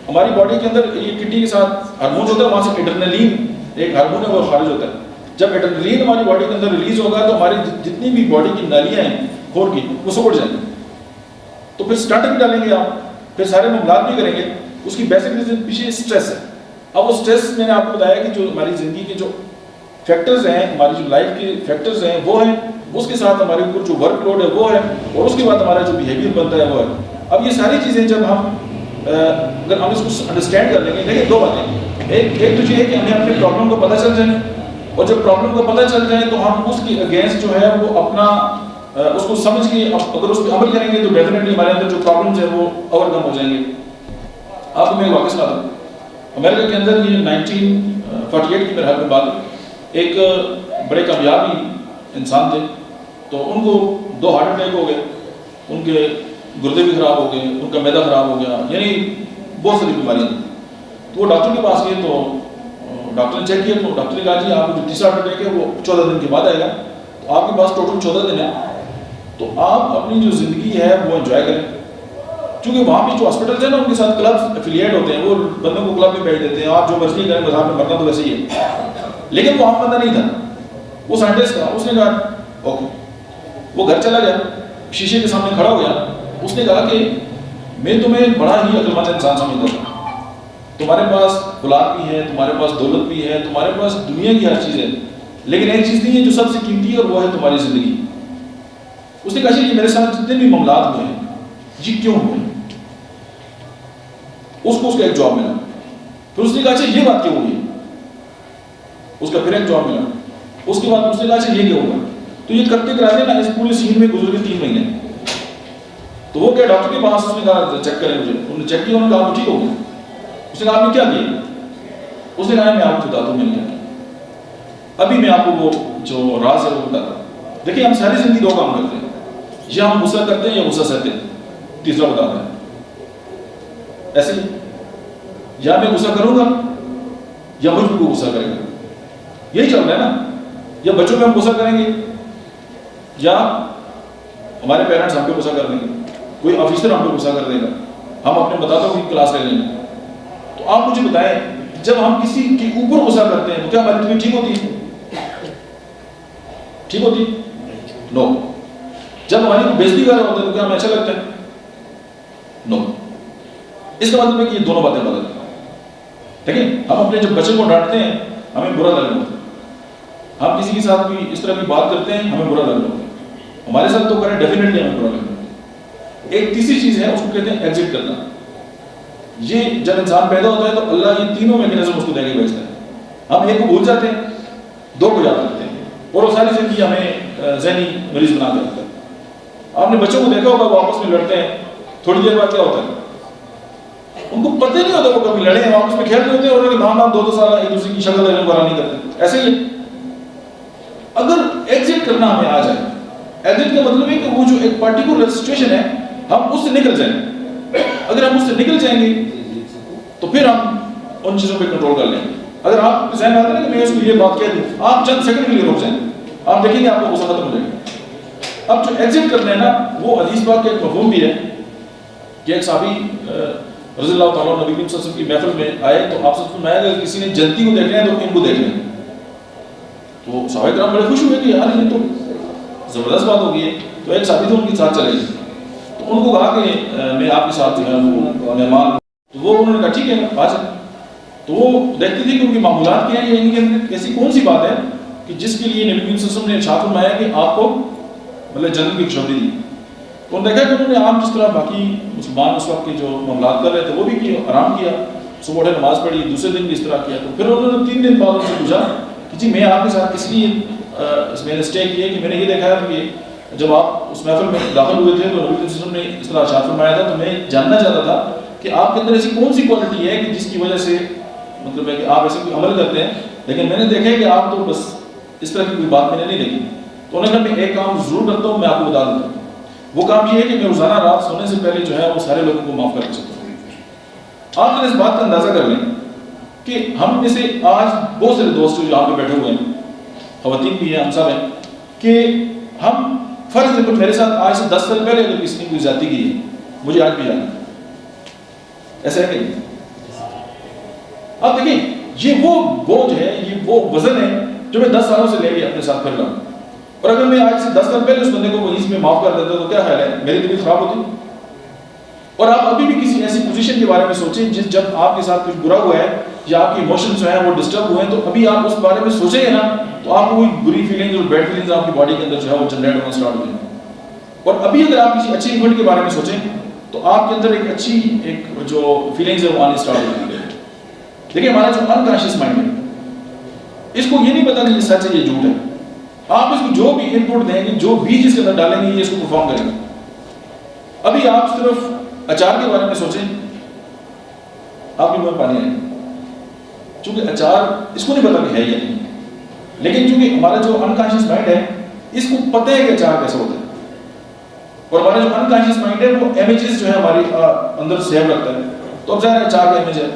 ہماری باڈی کے اندر یہ کڈنی کے ساتھ ہارمون ہوتا ہے, وہاں سے ایڈرینلین ایک ہارمون ہے وہ خارج ہوتا ہے. جب ایڈرینلین ہماری باڈی کے اندر ریلیز ہوگا تو ہماری جتنی بھی باڈی کی نالیاں ہیں خون کی وہ سکڑ جائیں گی. تو پھر اسٹنٹ بھی ڈالیں گے آپ, پھر سارے معاملات بھی کریں گے. اس کی بیسک ریزن پیچھے اسٹریس ہے. اب وہ اسٹریس میں نے آپ کو بتایا کہ جو ہماری زندگی کے جو فیکٹرز ہیں, ہماری جو لائف کے فیکٹرز ہیں وہ ہیں, اس کے ساتھ ہمارے اوپر جو ورک لوڈ ہے وہ ہے, اور اس کے بعد ہمارا جو بیہیویئر بنتا ہے وہ ہے. اب یہ ساری چیزیں جب ہم اگر ہم اس کو انڈرسٹینڈ کر لیں گے, دیکھیں دو باتیں, ایک تو یہ ہے کہ ہمیں اپنے پرابلم کو پتہ چل جائے, اور جب پرابلم کو پتہ چل جائے تو ہم اس کی اگینسٹ جو ہے وہ اپنا اس کو سمجھ کے اگر اس پہ عمل کریں گے تو ڈیفینیٹلی ہمارے اندر جو پرابلمز ہیں وہ اوور کم ہو جائیں گے. آپ کو میں ایک واقعہ سناتا ہوں. امریکہ کے اندر یہ 1948 کی میرے حال میں بات ہے, ایک بڑے کامیابی انسان تھے, تو ان کو 2 ہارٹ اٹیک ہو گئے, ان کے گردے بھی خراب ہو گئے, ان کا معدہ خراب ہو گیا, یعنی بہت ساری بیماریاں تھیں. تو وہ ڈاکٹر کے پاس گئے, تو ڈاکٹر نے چیک کیا, تو ڈاکٹر نے کہا جی آپ کو جو 30 ہارٹ اٹیک ہے وہ 14 دن کے بعد آئے گا, تو آپ کے پاس ٹوٹل 14 دن ہے, تو آپ اپنی جو زندگی ہے وہ انجوائے کریں. چونکہ وہاں پہ جو ہاسپٹلس ہیں نا ان کے ساتھ کلبس افیلیٹ ہوتے ہیں, وہ بندوں کو کلب میں بھیج دیتے ہیں, آپ جو مرضی کریں, بس آپ نے مرنا تو ویسے ہی ہے. لیکن وہ عام بندہ نہیں تھا, وہ سائنٹسٹ تھا. اس نے کہا اوکے. وہ گھر چلا گیا, شیشے کے سامنے کھڑا ہو گیا, اس نے کہا کہ میں تمہیں بڑا ہی عقل مند انسان سمجھتا ہوں, تمہارے پاس اولاد بھی ہے, تمہارے پاس دولت بھی ہے, تمہارے پاس دنیا کی ہر چیز ہے, لیکن ایک چیز نہیں ہے جو سب سے قیمتی ہے, اور وہ ہے تمہاری زندگی. اس نے کہا کہ میرے ساتھ جتنے بھی معاملات ہوئے ہیں جی کیوں ہوئے ہیں. اس کو اس کا ایک جواب ملا. پھر اس نے کہا اچھا یہ بات کیوں ہوئی, اس کا پھر ایک جواب ملا. اس کے بعد اس نے کہا اچھا یہ کیا ہوگا. تو یہ کرتے کراتے نا اس پورے سین میں گزر گئے 3 مہینے. تو وہ کیا ڈاکٹر کے پاس اس نے کہا چیک کریں مجھے, انہوں نے چیک کیا, انہوں نے کہا ٹھیک ہو گیا. اس نے کہا آپ نے کیا کیا. اس نے کہا میں آپ کو بتاتا ہوں میں نے کیا کیا. ابھی میں آپ کو وہ جو راز ہے وہ بتاتا ہوں. دیکھیں ہم ساری زندگی 2 کام کرتے ہیں, یا ہم غصہ کرتے ہیں یا غصہ سہتے ہیں, تیسرا بتاتا ہے. ایسے ہی یا میں غصہ کروں گا یا مجھ کو غصہ کرے گا, یہی چل رہا ہے نا. یا بچوں پہ ہم غصہ کریں گے یا ہمارے پیرنٹس ہم پہ غصہ کر دیں گے, کوئی آفیسر ہم پہ غصہ کر دے گا, ہم اپنے بتاتا ہوں کہ کلاس لے لیں گے. تو آپ مجھے بتائیں جب ہم کسی کے اوپر غصہ کرتے ہیں تو کیا ہماری طبیعت ٹھیک ہوتی ہے؟ ٹھیک ہوتی ہے؟ نو. جب ہماری بےزتی کر رہا ہوتا ہے تو کیا ہمیں اچھا لگتا ہے؟ نو. اس کا مطلب ہے کہ یہ دونوں باتیں غلط ہیں. دیکھیں ہم اپنے جب بچے کو ڈانٹتے ہیں ہمیں برا لگنا ہوتا ہے, ہم کسی کے ساتھ بھی اس طرح کی بات کرتے ہیں ہمیں برا لگنا ہوتا ہے, ہمارے ساتھ تو کریں ڈیفینیٹلی ہمیں برا لگنا ہوتا ہے. ایک تیسری چیز ہے اس کو کہتے ہیں ایگزٹ کرنا. یہ جب انسان پیدا ہوتا ہے تو اللہ یہ تینوں میکینزم اس کو دے کے بھیجتا ہے. ہم ایک کو بھول جاتے ہیں, 2 کو یاد رکھتے ہیں, اور وہ ساری زندگی ہمیں ذہنی مریض بنا کے رکھتا ہے. آپ نے بچوں کو دیکھا ہوگا وہ آپس میں لڑتے ہیں, تھوڑی دیر بعد کیا ہوتا ہے ان کو پتہ نہیں ہوتا, وہ کبھی لڑے ہیں آپس میں کھیل رہے ہوتے ہیں, اور ان کے ماں باپ 2 سال ایک دوسرے کی شکل نہیں کرتے. ایسے ہی اگر ایگزٹ کرنا ہمیں آ جائے, ایگزٹ کا مطلب ہے کہ وہ جو ایک پرٹیکولر سچویشن ہے ہم اس سے نکل جائیں. اگر ہم اس سے نکل جائیں گے تو پھر ہم ان چیزوں پہ کنٹرول کر لیں گے. اگر آپ کے ذہن میں آتا ہے کہ میں اس کو یہ بات کہہ دوں, آپ چند سیکنڈ کے لیے رک جائیں, آپ دیکھیں گے آپ کو غصہ ختم ہو جائے گا. اب جو ایگزٹ کرنا ہے نا وہ حدیث پاک کا ایک مفہوم بھی ہے کہ ایک صحابی رضی اللہ تعالیٰ نبی کریم صلی اللہ علیہ وسلم کی محفل میں آئے تو آپ سے فرمایا کہ کسی نے جنتی کو دیکھنا ہے تو ان کو دیکھ لیں. تو صحابہ کرام بڑے خوش ہوئے کہ یار یہ تو زبردست بات ہو گئی ہے. تو ایک صحابی تو ان کے ساتھ چلے گئے, تو ان کو کہا کہ میں آپ کے ساتھ جو ہے وہ مہمان. تو وہ انہوں نے کہا ٹھیک ہے آ جائیں. تو وہ دیکھتے تھے کہ ان کے معمولات کیا ہیں, یا ان کے اندر ایسی کون سی بات ہے کہ جس کے لیے نبی کریم صلی اللہ علیہ وسلم نے ارشاد فرمایا کہ آپ کو مطلب جنت کی خوشخبری دی. تو انہوں نے دیکھا کہ انہوں نے عام جس طرح باقی مسلمان اس وقت کے جو معاملات کر رہے تھے وہ بھی کیا, آرام کیا, صبح اٹھے نماز پڑھی, دوسرے دن بھی اس طرح کیا. تو پھر انہوں نے 3 دن بعد ان سے پوچھا کہ جی میں آپ کے ساتھ کس لیے میں نے اسٹے کی ہے کہ میں نے یہ دیکھا ہے کہ جب آپ اس محفل میں داخل ہوئے تھے تو نبی صلی اللہ علیہ وسلم نے اس طرح ارشاد فرمایا تھا, تو میں جاننا چاہتا تھا کہ آپ کے اندر ایسی کون سی کوالٹی ہے کہ جس کی وجہ سے مطلب ہے کہ آپ ایسے کوئی عمل کرتے ہیں, لیکن میں نے دیکھا ہے کہ آپ تو بس اس طرح کی کوئی بات میں نے نہیں دیکھی. تو انہوں نے کہا میں ایک کام ضرور کرتا ہوں, میں آپ کو بتا دیتا ہوں. وہ کام یہ ہے کہ میں روزانہ رات سونے سے پہلے جو ہے وہ سارے لوگوں کو معاف کر سکتا ہوں. آپ نے اس بات کا اندازہ کر لیں کہ ہم میں سے آج بہت سارے دوست جو یہاں پہ بیٹھے ہوئے ہیں, خواتین بھی ہیں, ہم سب ہیں, کہ ہم فرض ہے میرے ساتھ آج سے 10 سال پہلے اگر کسی نے کوئی زیادتی کی ہے مجھے آج بھی یاد ہے. ایسا ہے کہ آپ دیکھیں یہ وہ بوجھ ہے, یہ وہ وزن ہے جو میں 10 سالوں سے لے کے اپنے ساتھ پھر رہا ہوں. اور اگر میں آج سے 10 سال پہلے اس بندے کو وہیں میں معاف کر دیتا تو کیا خیال ہے, میری طبیعت خراب ہوتی. اور آپ ابھی بھی کسی ایسی پوزیشن کے بارے میں سوچیں جب آپ کے ساتھ کچھ برا ہوا ہے یا آپ کی ایموشنز جو ہیں وہ ڈسٹرب ہوئے ہیں, تو ابھی آپ اس بارے میں سوچیں گے نا تو آپ کو کوئی بری فیلنگز اور بیڈ فیلنگز آپ کی باڈی کے اندر جو ہے وہ جنریٹ ہونا اسٹارٹ ہو جائیں گے. اور ابھی اگر آپ کسی اچھی ایونٹ کے بارے میں سوچیں تو آپ کے اندر ایک اچھی ایک جو فیلنگز ہے وہ آنے اسٹارٹ ہو جائیں گے. دیکھیں ہمارا جو انکانشیس مائنڈ ہے اس کو یہ نہیں پتا کہ یہ سچ ہے یہ جھوٹ ہے. آپ اس کو جو بھی ان پٹ دیں گے, جو بیج اس کے اندر ڈالیں گے, یہ اس کو پرفارم کریں گے. ابھی آپ صرف اچار کے بارے میں سوچیں, آپ کے منہ میں پانی آئے گا, چونکہ اچار اس کو نہیں پتا کہ ہے یا نہیں, لیکن چونکہ ہمارا جو انکانشیس مائنڈ ہے اس کو پتہ ہے کہ اچار کیسا ہوتا ہے, اور ہمارا جو انکانشیس مائنڈ ہے وہ امیجز جو ہے ہماری اندر سیو رکھتا ہے. تو اب ظاہر اچار کا امیج ہے,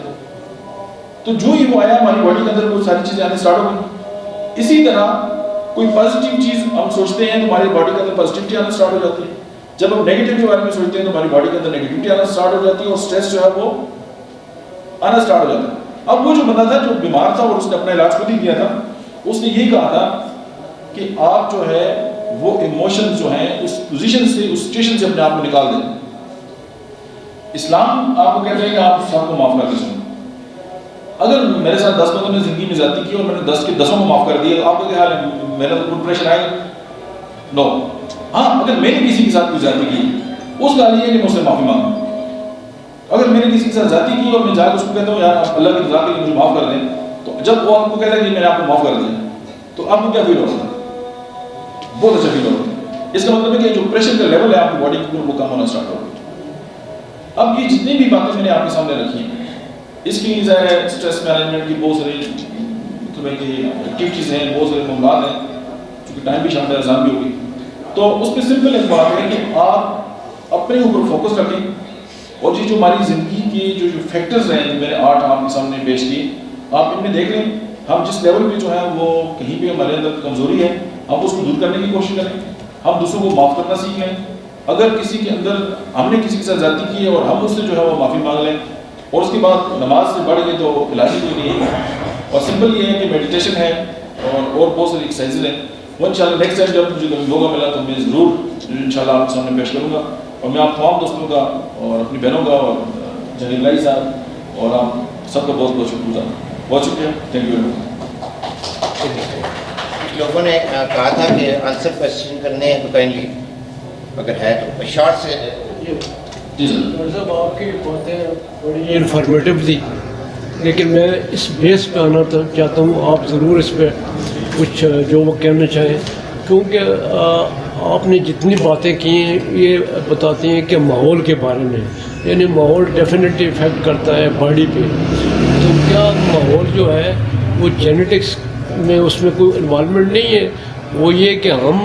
تو جو ہی وہ آیا ہماری باڈی کے اندر وہ ساری چیزیں آنے اسٹارٹ ہو گئی. اسی طرح کوئی پازیٹیو چیز ہم سوچتے ہیں تو ہماری باڈی کے اندر پازیٹیوٹی آنا اسٹارٹ ہو جاتی ہے. جب ہم نیگیٹو کے بارے میں سوچتے ہیں تو ہماری باڈی کے اندر نیگیٹیوٹی آنا اسٹارٹ ہو جاتی ہے, اور سٹریس جو ہے وہ آنا اسٹارٹ ہو جاتا ہے. اب وہ جو بندہ تھا جو بیمار تھا اور اس نے اپنا علاج خود ہی کیا تھا, اس نے یہی کہا تھا کہ آپ جو ہے وہ ایموشن جو ہیں اس پوزیشن سے, اس سچویشن سے اپنے آپ کو نکال دیں. اسلام آپ کو کہتا ہے کہ آپ سب کو معاف کر دیں. اگر میرے ساتھ 10 بندوں نے زندگی میں زیادتی کی اور میں نے 10 کے 10 کو معاف کر دیا تو آپ کا کیا حال ہے؟ میرا تو پریشر آئے گا؟ نو. ہاں اگر میں نے کسی کے ساتھ کوئی زیادتی کی اس کا یہ ہے کہ میں اس سے معافی مانگوں. اگر میں نے کسی کے ساتھ زیادتی کی اور میں جا کے اس کو کہتا ہوں یار آپ اللہ کی رضا کے لیے مجھے معاف کر دیں, تو جب وہ آپ کو کہتا ہے کہ میں نے آپ کو معاف کر دیا تو آپ کو کیا فیل ہوتا ہے؟ بہت اچھا فیل ہوتا ہے. اس کا مطلب ہے کہ جو پریشر کا لیول ہے آپ کی باڈی کے وہ کم ہونا اسٹارٹ ہوگا. اب یہ جتنی بھی باتیں میں نے آپ کے سامنے رکھی ہیں اس کی ظاہر ہے اسٹریس مینجمنٹ کی بہت ساری مطلب ہے کہ ایکٹیویٹیز ہیں, بہت سارے معاملات ہیں, چونکہ ٹائم بھی شام میں اذان بھی ہوگی. تو اس پہ سمپل ایک بات ہے کہ آپ اپنے اوپر فوکس رکھیں اور یہ جو ہماری زندگی کے جو فیکٹرز ہیں جو میں نے 8 آپ کے سامنے پیش کیے آپ ان میں دیکھ لیں. ہم جس لیول پہ جو ہے وہ کہیں پہ ہمارے اندر کمزوری ہے ہم اس کو دور کرنے کی کوشش کریں, ہم دوسروں کو معاف کرنا سیکھیں. اگر کسی کے اندر ہم نے کسی کے ساتھ زیادتی کی ہے اور ہم اس سے جو ہے وہ معافی مانگ لیں, اور اس کے بعد نماز سے بڑھ گئی تو علاج کوئی نہیں ہے. اور سمپل یہ ہے کہ میڈیٹیشن ہے اور بہت ساری ایکسرسائزز ہیں. وہ انشاءاللہ نیکسٹ ٹائم جب مجھے کبھی موقع ملا تو میں ضرور انشاءاللہ آپ کے سامنے پیش کروں گا. اور میں آپ تمام دوستوں کا اور اپنی بہنوں کا اور جلیل بھائی صاحب اور آپ سب کا بہت بہت شکریہ. بہت شکریہ. تھینک یو ویری مچ. لوگوں نے کہا تھا کہ آنسر کوشچن کرنے ہیں تو کائنڈلی اگر ہے تو شارٹ سے. جی سر. ڈاکٹر صاحب آپ کی باتیں بڑی انفارمیٹیو تھی, لیکن میں اس بیس پہ آنا چاہتا ہوں. آپ ضرور اس پہ کچھ جو وہ کہنا چاہیں, کیونکہ آپ نے جتنی باتیں کی ہیں یہ بتاتی ہیں کہ ماحول کے بارے میں, یعنی ماحول ڈیفینیٹلی افیکٹ کرتا ہے باڈی پہ. تو کیا ماحول جو ہے وہ جینیٹکس میں اس میں کوئی انوالومنٹ نہیں ہے؟ وہ یہ کہ ہم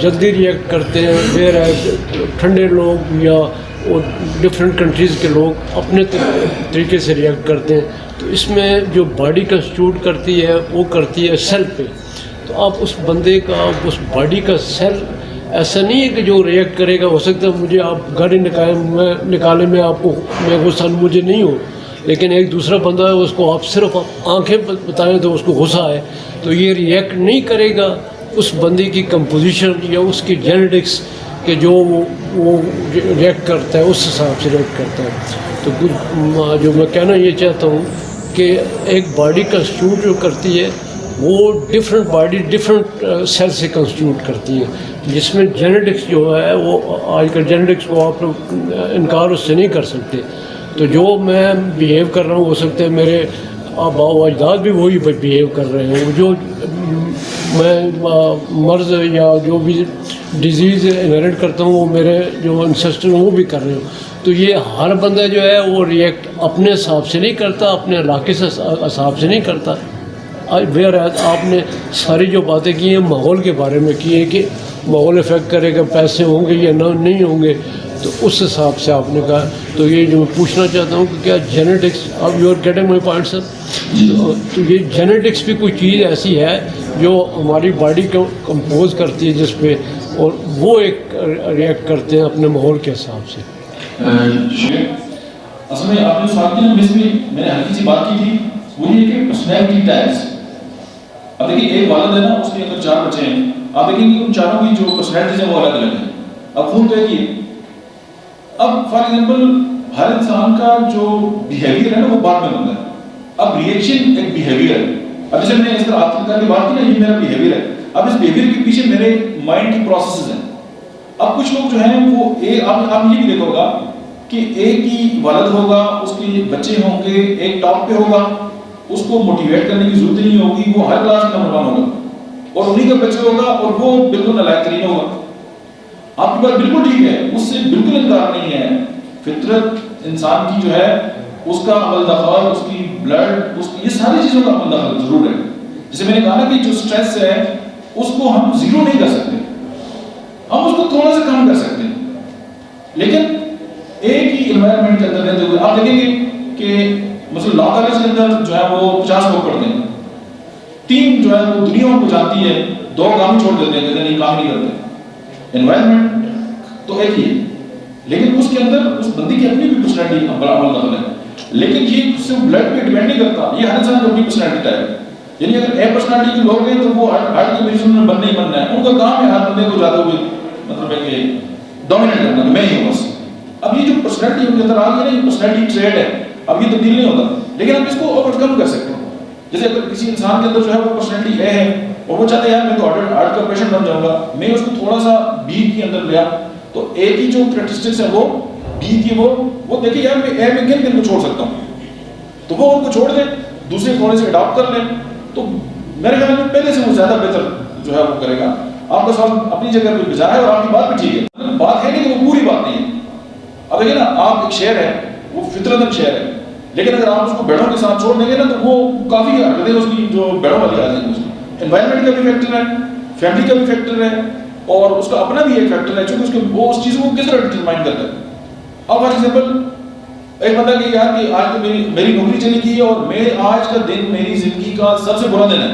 جلدی ریئیکٹ کرتے ہیں, ویئر ایز ٹھنڈے لوگ یا ڈفرینٹ کنٹریز کے لوگ اپنے طریقے سے ریئیکٹ کرتے ہیں. تو اس میں جو باڈی کنسٹیٹیوٹ کرتی ہے وہ کرتی ہے سیل پہ. تو آپ اس بندے کا اس باڈی کا سیل ایسا نہیں ہے کہ جو ریئیکٹ کرے گا. ہو سکتا ہے مجھے آپ گاڑی نکالے میں آپ کو میں غصہ مجھے نہیں ہو, لیکن ایک دوسرا بندہ ہے اس کو آپ صرف آنکھیں بتائیں تو اس کو غصہ ہے, تو یہ ریئیکٹ نہیں کرے گا. اس بندے کی کمپوزیشن یا اس کی جینیٹکس کہ جو وہ ریئیکٹ کرتا ہے اس حساب سے ریئیکٹ کرتا ہے. تو جو میں کہنا یہ چاہتا ہوں کہ ایک باڈی کنسٹیٹیوٹ جو کرتی ہے وہ ڈفرینٹ باڈی ڈفرینٹ سیل سے کنسٹیٹیوٹ کرتی ہے, جس میں جینیٹکس جو ہے وہ آج کل جینیٹکس کو آپ لوگ انکار اس سے نہیں کر سکتے. تو جو میں بیہیو کر رہا ہوں ہو سکتا ہے میرے آباء و اجداد بھی وہی بیہیو کر رہے ہیں. جو میں مرض یا جو بھی ڈیزیز انہیریٹ کرتا ہوں وہ میرے جو انسیسٹر ہیں وہ بھی کر رہے ہوں. تو یہ ہر بندہ جو ہے وہ ریئیکٹ اپنے حساب سے نہیں کرتا, اپنے علاقے سے حساب سے نہیں کرتا. ویئر آپ نے ساری جو باتیں کی ہیں ماحول کے بارے میں کی ہیں کہ ماحول افیکٹ کرے گا, پیسے ہوں گے یا نہیں ہوں گے, تو اس حساب سے آپ نے کہا. تو یہ جو میں پوچھنا چاہتا ہوں کہ کیا جینیٹکس, اب you are getting my point sir, تو یہ جینیٹکس بھی کوئی چیز ایسی ہے جو ہماری باڈی کو کمپوز کرتی ہے جس پہ, اور وہ ایک ریئیکٹ کرتے ہیں اپنے ماحول کے حساب سے. اصل میں آپ نے سوال کیا میں نے ہلکی سی بات کی تھی, وہ یہ کہ پرسنالٹی ٹائپس. اب دیکھیے ایک والد ہے نا, اس کے اندر 4 بچے ہیں, آپ دیکھیں گے ان چاروں کی جو پرسنالٹیز ہیں وہ الگ الگ ہیں. اب خون تو ایک ہی ہے. اب فار ایگزامپل ہر انسان کا جو بیہیویئر ہے نا وہ بعد میں بنتا ہے. اب ریئیکشن ایک بیہیویئر ہے. اب جیسے میں نے اس طرح آپ کی بات کی نا, یہ میرا بیہیویئر ہے. اب اس بیہیویئر کے پیچھے میرے مائنڈ کی پروسیسز ہیں. اب کچھ لوگ جو ہیں وہ آپ یہ بھی دیکھو گا کہ ایک ہی والد ہوگا, اس کے بچے ہوں گے, ایک ٹاپ پہ ہوگا, اس کو موٹیویٹ کرنے کی ضرورت نہیں ہوگی, وہ ہر کلاس میں نمبر 1 ہوگا, اور انہی کا بچہ ہوگا اور وہ بالکل نالائق ترین ہوگا. آپ کی بات بالکل ٹھیک ہے, اس سے بالکل انکار نہیں ہے. فطرت انسان کی جو ہے اس کا عمل دخل, اس کی بلڈ, یہ ساری چیزوں کا عمل دخل ضرور ہے. جیسے میں نے کہا نا کہ جو سٹریس ہے اس کو ہم زیرو نہیں کر سکتے, ہم اس کو تھوڑا سا کم کر سکتے ہیں. لیکن ایک ہی انوائرمنٹ کے اندر رہتے ہوئے آپ دیکھیں گے کہ مثلا لا کالج کے اندر جو ہے وہ 50 لوگ پڑھتے ہیں, 3 جو ہے وہ دنیا کو جانتی ہے, 2 کام چھوڑ دیتے ہیں, کہیں کام نہیں کرتے. انوائرمنٹ تو ایک ہی ہے, لیکن اس کے اندر اس بندے کی اپنی بھی پرسنالٹی بڑا عمل دخل ہے. لیکن یہ اس سے بلڈ پہ ڈیپینڈ نہیں کرتا, یہ ہر انسان کی اپنی پرسنالٹی ٹائپ ہے. یعنی اگر اے پرسنالٹی کے لوگ ہیں تو وہ ہارٹ کے مریضوں میں بننا ہی بننا ہے. ان کا کام ہے ہر بندے کو جاتے ہوئے مطلب ہے کہ ڈومینیٹ کرنا کہ میں ہی ہوں بس. اب یہ جو پرسنالٹی ان کے اندر آ گئی نا, یہ پرسنالٹی ٹریٹ ہے, اب یہ تبدیل نہیں ہوتا, لیکن ہم اس کو اوور کم کر سکتے ہیں. جیسے اگر کسی انسان کے اندر جو ہے وہ پرسنالٹی اے ہے اور وہ چاہتے ہیں یار میں تو ہارٹ کا پیشنٹ بن جاؤں گا, میں اس کو تھوڑا سا بی کے اندر لیا تو اے کی جو کریکٹرسٹکس ہیں وہ بی کی وہ دیکھیں یار میں اے میں کن کن کو چھوڑ سکتا ہوں, تو وہ ان کو چھوڑ دیں, دوسرے تھوڑے سے اڈاپٹ کر لیں, تو میرے خیال میں پہلے سے وہ زیادہ بہتر جو ہے وہ کرے گا. آپ کا سوال اپنی جگہ پہ بجا ہے اور آپ کی بات بھی ٹھیک ہے, بات ہے نہیں کہ وہ پوری بات نہیں ہے. اب دیکھیں نا, آپ ایک شعر ہے وہ فطرتاً شعر ہے, لیکن اگر آپ اس کو بیڑوں کے ساتھ چھوڑ دیں گے نا تو وہ کافی حرکتیں اس کی جو بیڑوں والی آ جائیں گی. اس کی انوائرمنٹ کا بھی فیکٹر ہے, فیملی کا بھی فیکٹر ہے, اور اس کا اپنا بھی ایک فیکٹر ہے, چونکہ اس کے وہ اس چیزوں کو کس طرح ڈٹرمائن کرتا ہے. اب فار ایگزامپل ایک بندہ کہ یار کہ آج تو میری نوکری چلی گئی ہے اور میں آج کا دن میری زندگی کا سب سے برا دن ہے,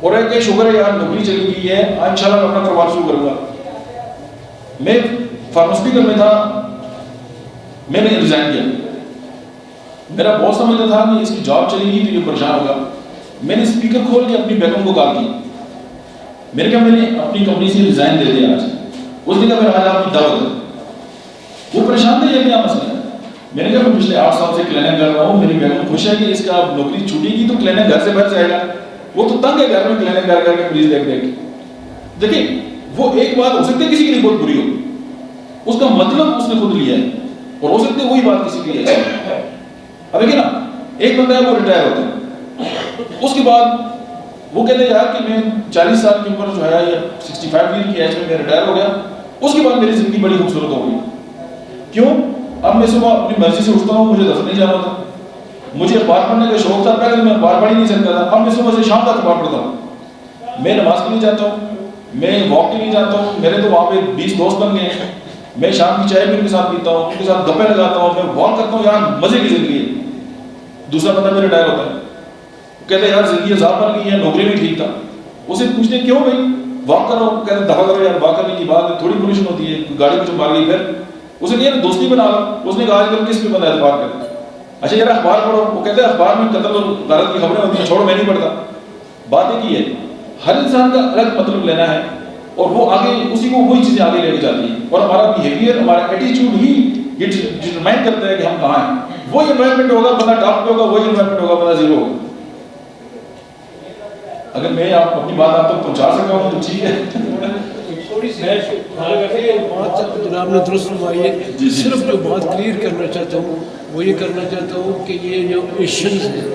اور ایک کہ شکر ہے یار نوکری چلی گئی ہے, انشاءاللہ میں اپنا کاروبار شروع کروں گا. میں فارماسیوٹیکل میں تھا, میں نے ریزائن کیا. میرا باس سمجھتا تھا کہ اس کی جاب چلی گئی تو یہ پریشان ہوگا. میں نے اسپیکر کھول کے اپنی بیگم کو کال کی, میں نے کہا میں نے اپنی کمپنی سے ریزائن دے دیا آج. اس نے کہا میرا آج آپ کی دعوت ہے. وہ پریشان تھے, یہ کیا مسئلہ ہے. میں نے کہا میں پچھلے 8 سال سے کلینک کر رہا ہوں, میری بیگم خوش ہے کہ اس کا نوکری چھوٹی کی تو کلینک گھر سے باہر جائے گا. وہ تو تنگ ہے گھر میں کلینک کر کر کے مریض دیکھ دیکھ. دیکھیں وہ ایک بات ہو سکتی ہے کسی کے لیے بہت بری ہو, اس کا مطلب اس نے خود لیا ہے, اور ہو سکتی ہے وہی بات کسی کے لیے اچھی ہے. اب دیکھیں نا, ایک بندہ ہے وہ ریٹائر ہوتا ہے, اس کے بعد وہ کہتے ہیں یار کہ میں 40 سال کی عمر جو ہے یا 65 ایئر کی ایج میں ریٹائر ہو گیا, اس کے بعد میری زندگی بڑی خوبصورت ہو گئی. کیوں؟ اب میں صبح اپنی مرضی سے اٹھتا ہوں, مجھے دفتر نہیں جانا ہوتا. مجھے اخبار پڑھنے کا شوق تھا, پہلے میں اخبار پڑھ ہی نہیں سکتا تھا, اب میں صبح سے شام تک اخبار پڑھتا ہوں. میں نماز کے لیے جاتا ہوں, میں واک کے لیے جاتا ہوں, میرے تو وہاں پہ 20 دوست بن گئے ہیں. میں شام کی چائے بھی ان کے ساتھ پیتا ہوں, ان کے ساتھ گپے لگاتا ہوں, میں واک کرتا ہوں, یار مزے کی زندگی ہے. دوسرا بندہ میرا ریٹائر ہوتا ہے, کہتے ہیں یار زندگی عذاب بن گئی ہے, نوکری بھی ٹھیک تھا. اسے پوچھتے ہیں کیوں بھائی واک کرو, کہتے ہیں دفعہ کرو یار, واک کرنے کی بات ہے, تھوڑی پولیشن ہوتی ہے, گاڑی کو جو مار گئی. پھر اسے کہا دوستی بنا لو. اس نے کہا آج کل کس پہ بندہ اعتبار کرے, اچھا یار اخبار پڑھو. وہ کہتے ہیں اخبار میں قتل اور غارت کی خبریں ہوتی ہیں, چھوڑو میں نہیں پڑھتا. بات ایک ہی ہے, ہر انسان کا الگ مطلب لینا ہے, اور وہ آگے اسی کو وہی چیزیں آگے لے کے جاتی ہیں, اور ہمارا بیہیویئر, ہمارا ایٹیچیوڈ ہی ڈٹرمائن کرتا ہے کہ ہم کہاں ہیں. وہی انوائرمنٹ ہوگا بندہ ٹاپ پہ ہوگا, وہی انوائرمنٹ ہوگا بندہ زیرو ہوگا. اگر میں آپ اپنی بات آپ تک پہنچا سکتا ہوں تو ٹھیک ہے. بات جناب نے درست فرمائی ہے. صرف جو بات کلیئر کرنا چاہتا ہوں وہ یہ کرنا چاہتا ہوں کہ یہ جو ایشینز ہیں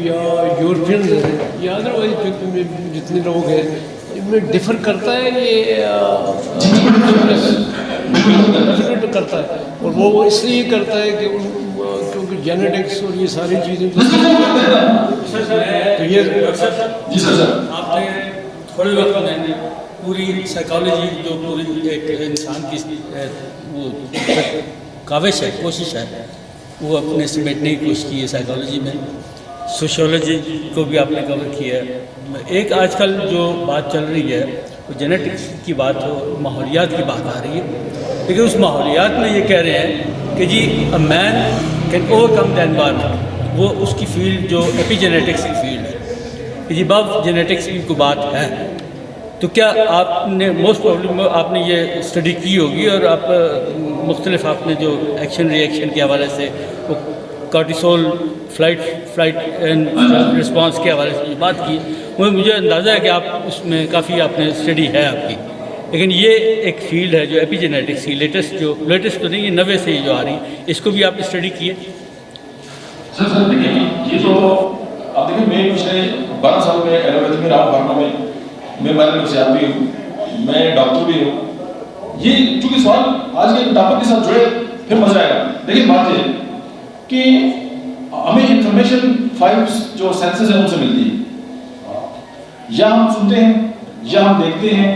یا یورپینز ہیں یا ادروائز جتنے لوگ ہیں ان میں ڈفر کرتا ہے, یہ ڈفر کرتا ہے, اور وہ اس لیے کرتا ہے کہ کیونکہ جینیٹکس اور یہ ساری چیزیں تو یہ جی سر آپ نے تھوڑے وقت میں پوری سائیکالوجی جو پوری ایک انسان کی وہ کاوش ہے, کوشش ہے, وہ اپنے سمیٹنے کی کوشش کی ہے سائیکالوجی میں. سوشیولوجی کو بھی آپ نے کور کیا ہے. ایک آج کل جو بات چل رہی ہے وہ جینیٹکس کی بات ہو, ماحولیات کی بات آ رہی ہے, لیکن اس ماحولیات میں یہ کہہ رہے ہیں کہ جی a man can overcome the environment. وہ اس کی فیلڈ جو ایپی جینیٹکس کی فیلڈ ہے کہ جی باب جینیٹکس کی کوئی بات ہے. تو کیا آپ نے موسٹ پرابلم آپ نے یہ اسٹڈی کی ہوگی, اور آپ مختلف آپ نے جو ایکشن ری ایکشن کے حوالے سے وہ کارٹیسول فلائٹ اینڈ رسپانس کے حوالے سے بات کی, وہ مجھے اندازہ ہے کہ آپ اس میں کافی آپ نے اسٹڈی ہے آپ کی. لیکن یہ ایک فیلڈ ہے جو ایپی جینیٹکس کی لیٹسٹ تو نہیں, یہ 90 سے جو آ رہی, اس کو بھی آپ اسٹڈی کیے. سر دیکھیں یہ تو آپ دیکھیں میں پچھلے 12 سال میں ایلوپیتھی میں رہا, فارما میں بارے نفسیات بھی ہوں, میں ڈاکٹر بھی ہوں. یہ چونکہ سوال آج کے ٹاپک کے ساتھ جڑے پھر مزہ آئے گا. دیکھیں بات یہ کہ ہمیں انفارمیشن 5 جو سینسز ہیں ان سے ملتی ہے, یا ہم سنتے ہیں, یا ہم دیکھتے ہیں,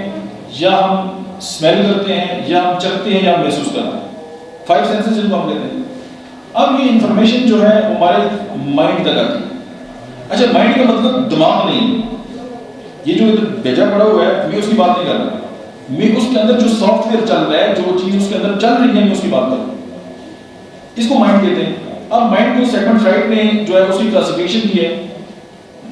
یا ہم اسمیل کرتے ہیں, یا ہم چکھتے ہیں, یا ہم محسوس کرتے ہیں. 5 سینسز جن کو ہم کہتے ہیں. اب یہ انفارمیشن جو ہے ہمارے مائنڈ تک آتی ہے. اچھا مائنڈ کا مطلب دماغ نہیں, یہ جو بھیجا پڑا ہوا ہے میں اس کی بات نہیں کر رہا, میں اس کے اندر جو سافٹ ویئر چل رہا ہے, جو چیز اس کے اندر چل رہی ہے, میں اس کی بات کر رہا ہوں. اس کو مائنڈ کہتے ہیں. اب مائنڈ کو سیگمنٹ فرائڈ نے جو ہے اس کی کلاسیفیکیشن کی ہے.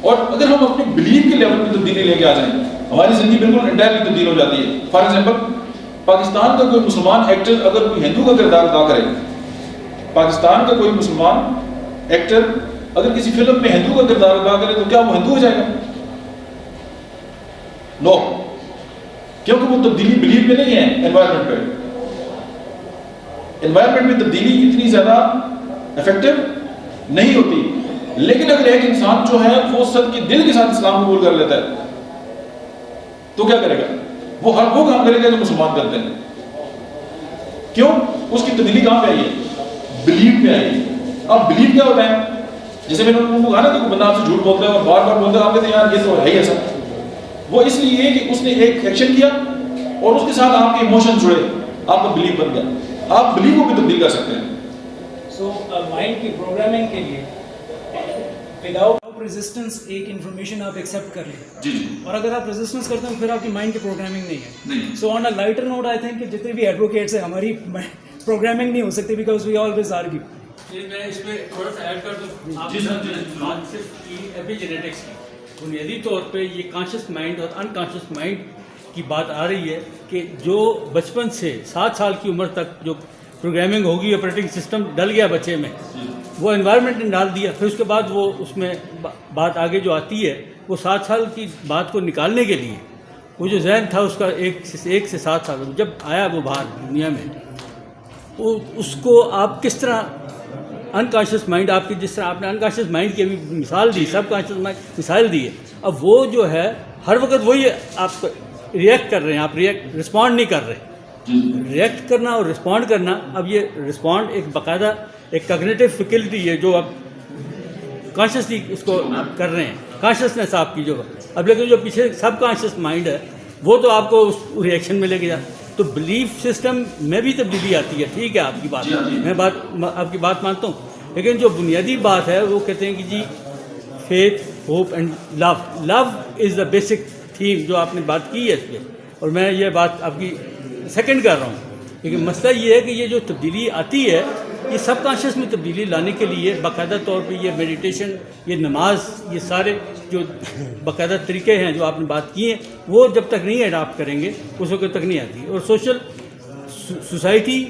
اور اگر ہم اپنے بلیف کے لیول پہ تبدیلی لے کے آ جائیں ہماری زندگی بالکل انٹائرلی تبدیل ہو جاتی ہے. فار ایگزامپل پاکستان کا کوئی مسلمان ایکٹر اگر کوئی ہندو کا کردار ادا کرے, پاکستان کا کوئی مسلمان ایکٹر اگر کسی فلم میں ہندو کا کردار ادا کرے تو کیا وہ ہندو ہو جائے گا؟ نو, کیونکہ وہ تبدیلی بلیف میں نہیں ہے, انوائرمنٹ پہ. انوائرمنٹ میں تبدیلی اتنی زیادہ افیکٹو نہیں ہوتی. لیکن اگر ایک انسان جو ہے وہ سب کے دل کے ساتھ اسلام قبول کر لیتا ہے تو کیا کرے گا؟ وہ ہر وہ کام کرے گا جو مسلمان کرتے ہیں. کیوں؟ اس کی تبدیلی کہاں پہ آئی ہے؟ بلیف پہ آئی ہے. اب بلیف کیا ہوتا ہے؟ جیسے میں نے ان کو کہا نا کہ کوئی بندہ آپ سے جھوٹ بولتا ہے اور بار بار بولتا ہے, آپ کہتے ہیں یار یہ تو ہے ہی ایسا. وہ اس لیے کہ اس نے ایک ایکشن کیا اور اس کے ساتھ آپ کے ایموشن جڑے, آپ کا بلیف بن گیا. آپ بلیف کو بھی تبدیل کر سکتے ہیں. سو مائنڈ کی پروگرامنگ کے لیے وداؤٹ ریزسٹنس ایک انفارمیشن آپ ایکسیپٹ کر لیں, جی جی, اور اگر آپ ریزسٹنس کرتے ہیں پھر آپ کی مائنڈ کی پروگرامنگ نہیں ہے. نہیں. سو آن اے لائٹر نوٹ آئی تھنک کہ جتنے بھی ایڈوکیٹس ہیں ہماری پروگرامنگ نہیں ہو سکتی بیکاز وی آلویز آرگیو. میں اس میں تھوڑا سا ایڈ کر دوں. آپ جی سر, بات صرف کی ایپی جینیٹکس کی, بنیادی طور پہ یہ کانشیس مائنڈ اور انکانشیس مائنڈ کی بات آ رہی ہے کہ جو بچپن سے 7 سال کی عمر تک جو پروگرامنگ ہوگی, آپریٹنگ سسٹم ڈل گیا بچے میں, وہ انوائرمنٹ نے ڈال دیا. پھر اس کے بعد وہ اس میں بات آگے جو آتی ہے وہ 7 سال کی بات کو نکالنے کے لیے وہ جو ذہن تھا اس کا 1 سے 7 سال جب آیا وہ باہر دنیا میں, وہ اس کو آپ کس طرح انکانشیس مائنڈ آپ کی, جس طرح آپ نے انکانشیس مائنڈ کی ابھی مثال دی, سب کانشیس مائنڈ مثال دی ہے, اب وہ جو ہے ہر وقت وہی آپ ریئیکٹ کر رہے ہیں, آپ رسپونڈ نہیں کر رہے. ریئیکٹ کرنا اور رسپونڈ کرنا, اب یہ رسپونڈ ایک باقاعدہ ایک کگنیٹو فیکلٹی ہے جو اب کانشیسلی اس کو آپ کر رہے ہیں, کانشیسنیس آپ کی جو, اب لیکن جو پیچھے سب کانشیس مائنڈ ہے وہ تو آپ کو اس ریئیکشن میں لے کے جا. تو بلیف سسٹم میں بھی تبدیلی آتی ہے, ٹھیک ہے آپ کی بات, میں آپ کی بات مانتا ہوں, لیکن جو بنیادی بات ہے وہ کہتے ہیں کہ جی faith, hope and love. Love is the basic theme جو آپ نے بات کی ہے اس پہ, اور میں یہ بات آپ کی سیکنڈ کر رہا ہوں. لیکن مسئلہ یہ ہے کہ یہ جو تبدیلی آتی ہے یہ سب کانشیس میں تبدیلی لانے کے لیے باقاعدہ طور پہ یہ میڈیٹیشن, یہ نماز, یہ سارے جو باقاعدہ طریقے ہیں جو آپ نے بات کی ہیں وہ جب تک نہیں اڈاپٹ کریں گے اس وقت تک نہیں آتی. اور سوشل سوسائٹی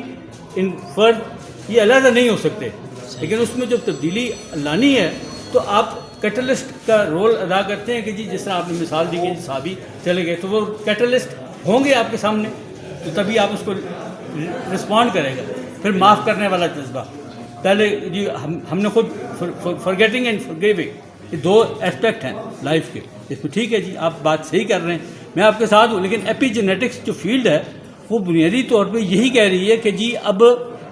ان فرد یہ علیحدہ نہیں ہو سکتے, لیکن اس میں جب تبدیلی لانی ہے تو آپ کیٹلسٹ کا رول ادا کرتے ہیں کہ جی جس طرح آپ نے مثال دی کہ صحابی چلے گئے تو وہ کیٹلسٹ ہوں گے آپ کے سامنے, تو تبھی آپ اس کو رسپونڈ کرے گا. پھر معاف کرنے والا جذبہ, پہلے جی ہم نے خود فرگیٹنگ اینڈ فرگیونگ, یہ 2 اسپیکٹ ہیں لائف کے, اس میں ٹھیک ہے جی آپ بات صحیح کر رہے ہیں, میں آپ کے ساتھ ہوں. لیکن ایپی جینیٹکس جو فیلڈ ہے وہ بنیادی طور پہ یہی کہہ رہی ہے کہ جی اب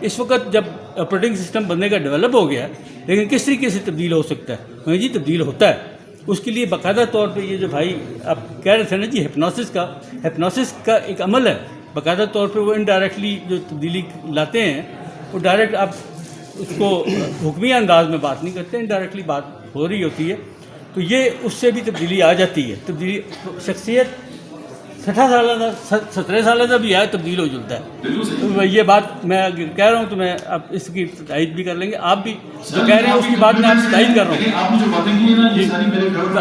اس وقت جب آپریٹنگ سسٹم بننے کا ڈیولپ ہو گیا ہے, لیکن کس طریقے سے تبدیل ہو سکتا ہے؟ جی تبدیل ہوتا ہے. اس کے لیے باقاعدہ طور پہ یہ جو بھائی آپ کہہ رہے تھے نا جی ہپنوسس کا ایک عمل ہے, باقاعدہ طور پہ وہ انڈائریکٹلی جو تبدیلی لاتے ہیں وہ ڈائریکٹ آپ اس کو حکمی انداز میں بات نہیں کرتے, انڈائریکٹلی بات ہو رہی ہوتی ہے, تو یہ اس سے بھی تبدیلی آ جاتی ہے. تبدیلی شخصیت 60 سالہ 17 سالہ کا بھی ہے تبدیل ہو جاتا ہے. تو یہ بات میں کہہ رہا ہوں تو میں آپ اس کی تائید بھی کر لیں گے, آپ بھی جو کہہ رہے ہیں اس کی بات میں آپ سے تائید کر رہا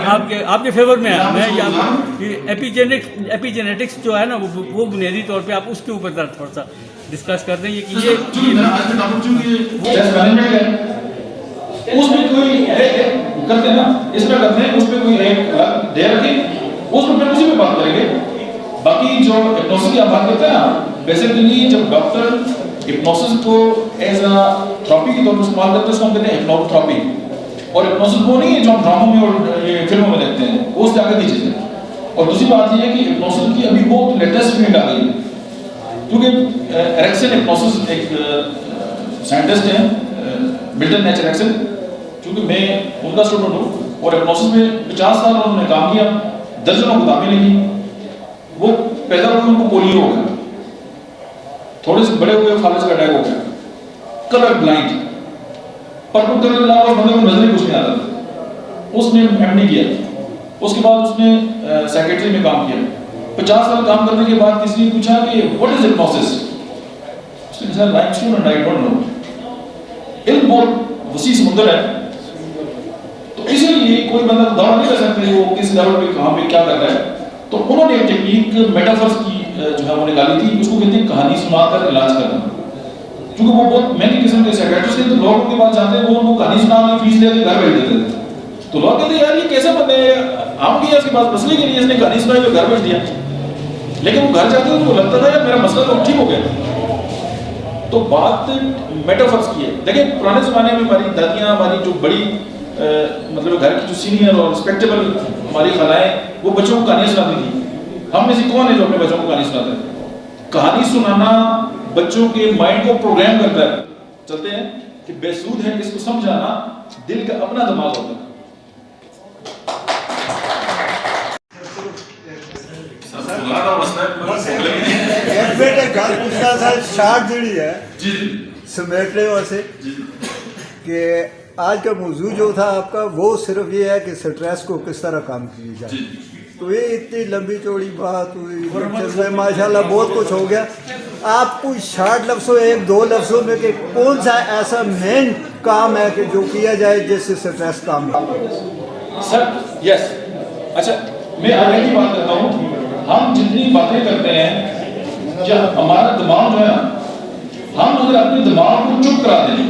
ہوں, آپ کے فیور میں ہے. میں ایپی جینیٹکس جو ہے نا وہ بنیادی طور پہ آپ اس کے اوپر تھوڑا سا ڈسکس کر رہے ہیں کہ یہ اس میں کوئی کرتے ہیں نا, اس میں کرتے ہیں, اس میں کوئی ایک دے رکھیں, اس میں پھر اسی پہ بات کریں گے. باقی جو ہپنوسس کی آپ بات کرتے ہیں نا, بیسیکلی جب ڈاکٹر ہپنوسس کو ایز اے تھراپی کے طور پر استعمال کرتے ہیں اس کو ہم کہتے ہیں ہپنوتھراپی. اور ہپنوسس وہ نہیں ہے جو ہم ڈراموں میں اور فلموں میں دیکھتے ہیں, وہ اس سے آگے کی چیز ہے. اور دوسری بات یہ ہے کہ ہپنوسس کی ابھی بہت لیٹسٹ فیلڈ آ گئی ہے, کیونکہ ایرکسن ہپنوسس ایک سائنٹسٹ ہیں, ملٹن ایچ ایرکسن, چونکہ میں ان کا اسٹوڈنٹ ہوں, اور ہپنوسس میں 50 سال انہوں نے کام کیا, درجنوں کتابیں لکھی. وہ پیدا ہوئے ان کو پولیو ہو گیا, تھوڑے سے بڑے ہوئے فالج کا اٹیک ہو گیا, کلر بلائنڈ, پرپل کلر کے علاوہ بندے کو نظر ہی کچھ نہیں آتا تھا. اس نے ایم ڈی کیا, اس کے بعد اس نے سیکرٹری میں کام کیا. 50 سال کام کرنے کے بعد کسی نے پوچھا کہ واٹ از ہپنوسس, اس نے کہا limestone and I don't know. علم بہت وسیع سمندر ہے, تو اسی لیے کوئی بندہ دعویٰ نہیں کر سکتے وہ کس لیول پہ کہاں پہ کیا کر رہا ہے. تو انہوں نے ایک ٹیکنیک میٹافرس کی جو ہے وہ نکالی تھی, اس کو کہتے ہیں کہانی سنا کر علاج کرنا. کیونکہ وہ بہت مہنگی قسم کے سائیکیٹرسٹ تھے, تو لوگ ان کے پاس جاتے ہیں, وہ ان کو کہانی سنا کے فیس لے کے گھر بھیج دیتے تھے. تو لوگ کہتے ہیں یار یہ کیسے بندے ہیں, ہم گئے اس کے پاس مسئلے کے لیے, اس نے کہانی سنائی تو گھر بھیج دیا. لیکن وہ گھر جاتے ہیں تو لگتا تھا یار میرا مسئلہ تو ٹھیک ہو گیا. تو بات میٹافرس کی ہے. دیکھیں پرانے زمانے میں ہماری دادیاں, ہماری جو بڑی مطلب گھر کی جو سینئر اور رسپیکٹیبل ہماری خالائیں, وہ بچوں کو کہانیاں سناتی تھیں. ہم میں سے کون ہے جو اپنے بچوں کو کہانی سناتے ہیں؟ کہانی سنانا بچوں کے مائنڈ کو پروگرام کرتا ہے. چلتے ہیں کہ بے سود ہے, اس کو سمجھانا دل کا اپنا دماغ ہوتا ہے. ایک بیٹے گل پوچھنا تھا, شارٹ جڑی ہے سمیٹنے واسطے کہ آج کا موضوع جو تھا آپ کا وہ صرف یہ ہے کہ سٹریس کو کس طرح کم کیا جائے. تو یہ اتنی لمبی چوڑی بات ہوئی, ماشاءاللہ بہت کچھ ہو گیا. آپ کوئی شارٹ لفظوں, ایک دو لفظوں میں کہ کون سا ایسا مین کام ہے کہ جو کیا جائے جس سے سٹریس کم ہو؟ سر یس, اچھا میں آگے کی بات کرتا ہوں. ہم جتنی باتیں کرتے ہیں, جب ہمارا دماغ جو ہے نا, ہم اگر اپنے دماغ کو چپ کرا دیں,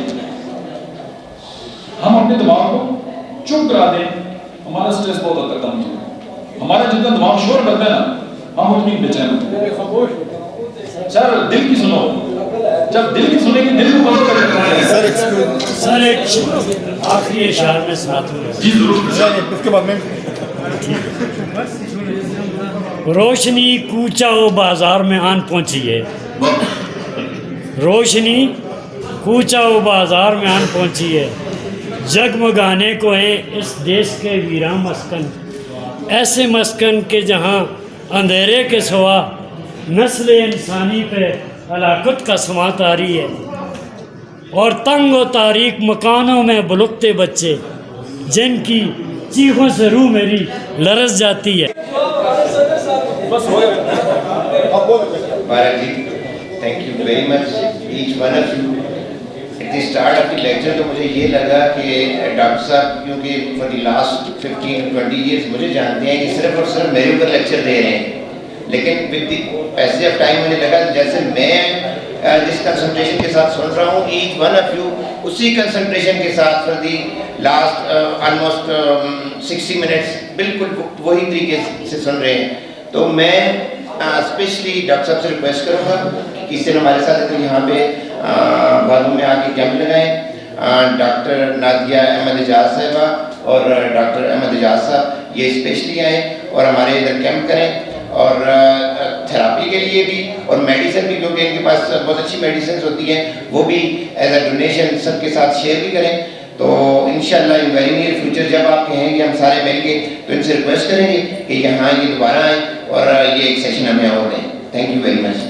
ہم اپنے دماغ کو چپ کرا دیں, ہمارا سٹریس بہت حد تک کم ہو جائے. ہمارا جتنا دماغ شور کرتا ہے نا, ہم اتنی بے چین ہوتے ہیں. سر دل کی سنو, جب دل کی سنیں گے دل کو بند کریں. سر ایک آخری اشعار میں سناتا ہوں. جی ضرور. اس کے بعد میں روشنی کوچہ و بازار میں آن پہنچی ہے, روشنی کوچہ و بازار میں آن پہنچی ہے, جگمگانے کو ہے اس دیش کے ویراں مسکن, ایسے مسکن کے جہاں اندھیرے کے سوا نسل انسانی پہ ہلاکت کا سما طاری ہے, اور تنگ و تاریک مکانوں میں بلکتے بچے جن کی چیخوں سے روح میری لرز جاتی ہے. بس ہو گیا. Barak ji, thank you very much each one of you. At the start of the lecture تو مجھے یہ لگا کہ ڈاکٹر صاحب کیونکہ فار دی لاسٹ 15-20 ایئرس مجھے جانتے ہیں کہ صرف اور صرف میرے اوپر لیکچر دے رہے ہیں, لیکن with the passage of time مجھے لگا جیسے میں جس کنسنٹریشن کے ساتھ سن رہا ہوں, ایچ ون آف یو اسی کنسنٹریشن کے ساتھ for the last almost 60 minutes بالکل وہی طریقے سے سن رہے ہیں. تو میں اسپیشلی ڈاکٹر صاحب سے ریکویسٹ کروں گا کہ کسی دن ہمارے ساتھ یہاں پہ بھالو میں آ کے کیمپ لگائیں. ڈاکٹر نادیہ احمد اعجاز صاحبہ اور ڈاکٹر احمد اعجاز صاحب یہ اسپیشلی آئیں اور ہمارے ادھر کیمپ کریں, اور تھراپی کے لیے بھی اور میڈیسن بھی, کیونکہ ان کے پاس بہت اچھی میڈیسنز ہوتی ہیں, وہ بھی ایز اے ڈونیشن سب کے ساتھ شیئر بھی کریں. تو انشاءاللہ ان ویری نیئر فیوچر جب آپ کہیں گے ہم سارے مل کے, تو ان سے ریکویسٹ کریں گے کہ یہاں یہ دوبارہ آئیں اور یہ ایک سیشن ہمیں اور دیں. Thank you very much.